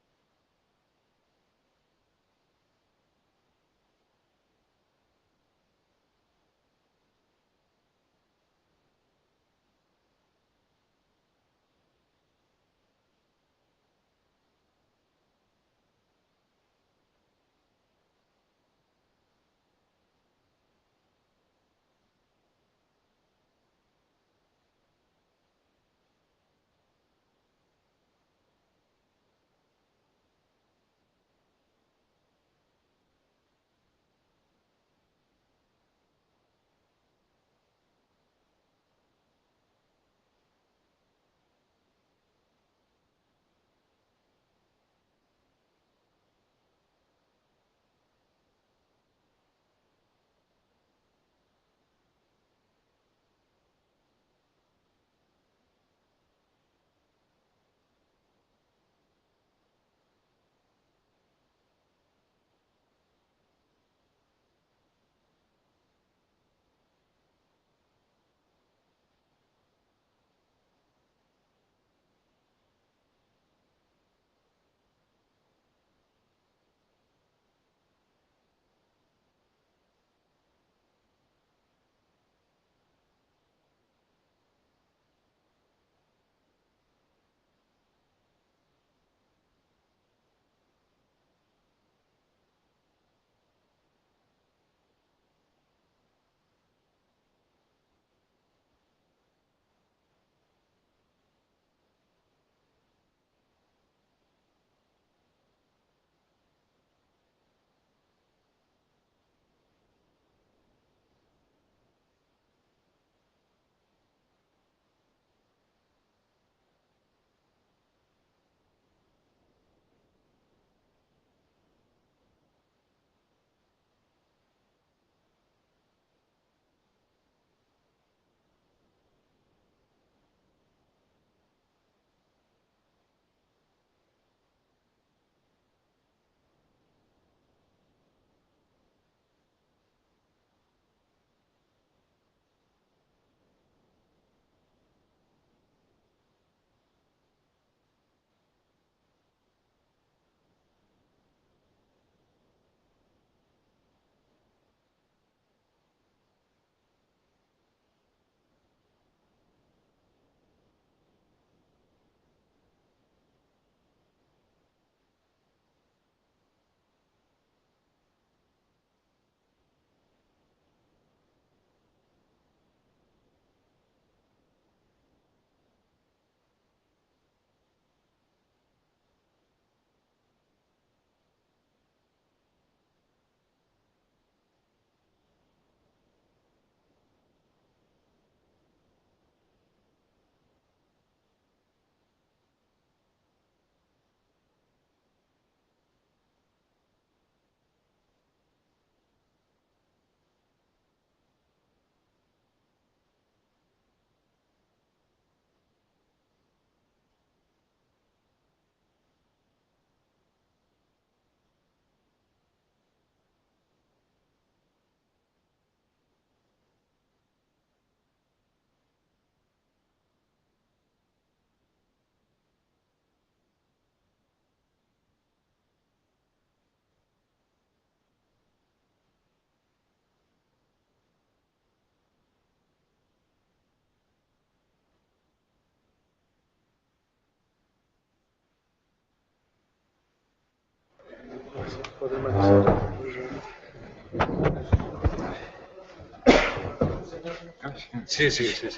Sí, sí, sí.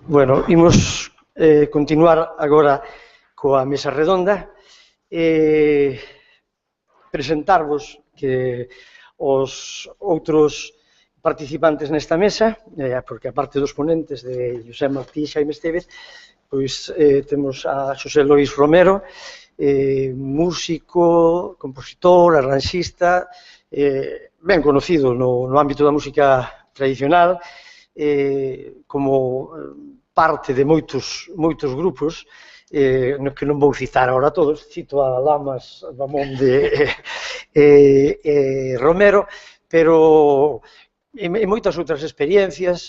Bueno, imos continuar agora coa mesa redonda e presentarvos que os outros participantes nesta mesa, porque aparte dos ponentes de José Martí e Xaime Estévez, pois temos a Xosé Lois Romero, músico, compositor, arranxista, ben conocido no ámbito da música tradicional, como parte de moitos grupos, que non vou citar agora todos, cito a Lamas, Ramón de Romero, pero e moitas outras experiencias,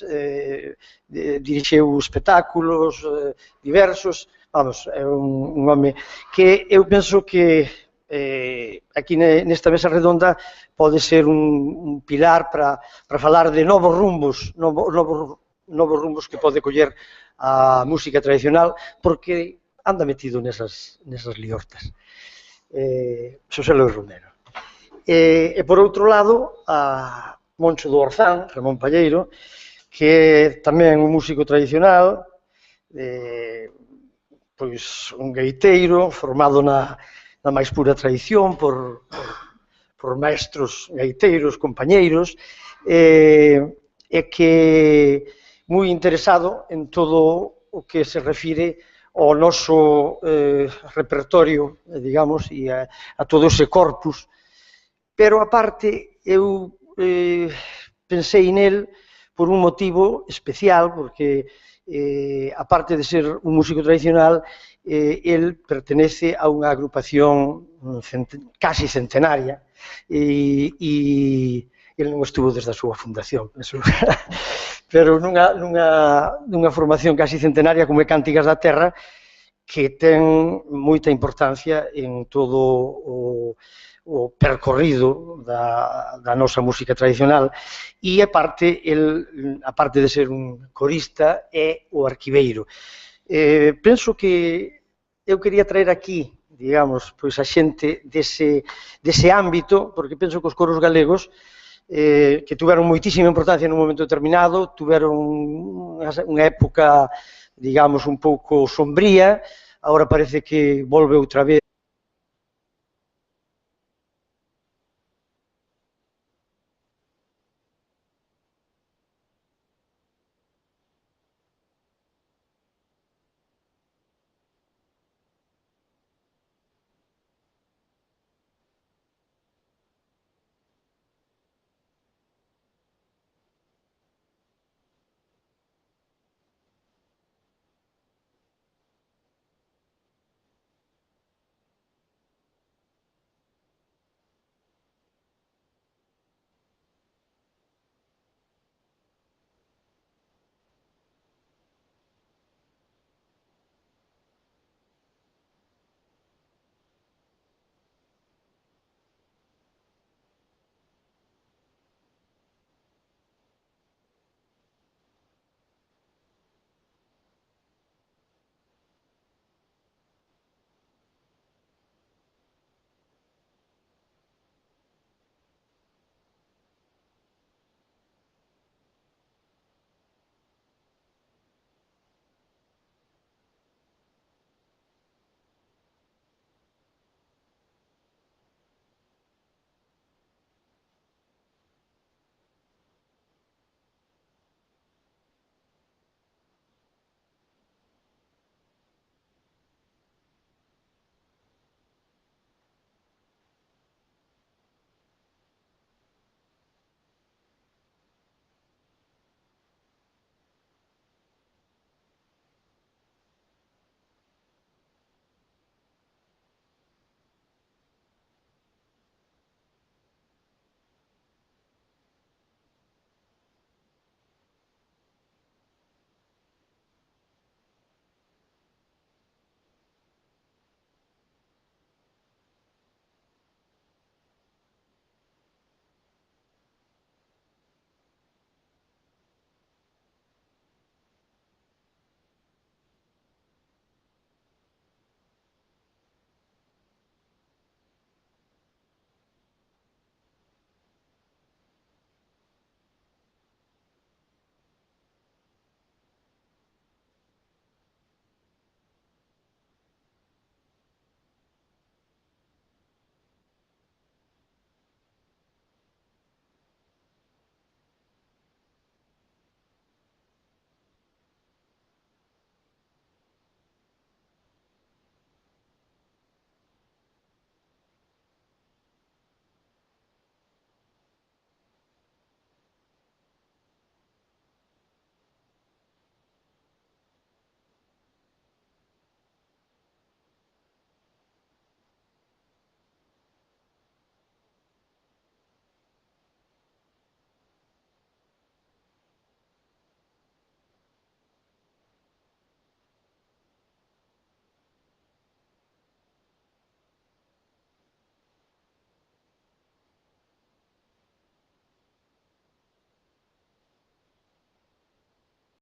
dirixeu espectáculos diversos, vamos, é un home que eu penso que aquí nesta mesa redonda pode ser un pilar para falar de novos rumbos que pode coller a música tradicional, porque anda metido nesas liortas. Xosé Lois Romero. E por outro lado, a Moncho do Orzán, Ramón Palleiro, que é tamén un músico tradicional, pois un gaiteiro formado na máis pura tradición por maestros gaiteiros, compañeiros, e que moi interesado en todo o que se refire ao noso repertorio, digamos, e a todo ese corpus. Pero, aparte, eu pensei nel por un motivo especial, porque, aparte de ser un músico tradicional, el pertenece a unha agrupación casi centenaria, e el non estuvo desde a súa fundación, pero nunha formación casi centenaria como é Cántigas da Terra, que ten moita importancia en todo o percorrido da nosa música tradicional, e aparte de ser un corista, é o arquiveiro. Penso que eu quería traer aquí, digamos, pois a xente dese ámbito, porque penso que os coros galegos, que tuveron moitísima importancia nun momento determinado, tuveron unha época, digamos, un pouco sombría, agora parece que volve outra vez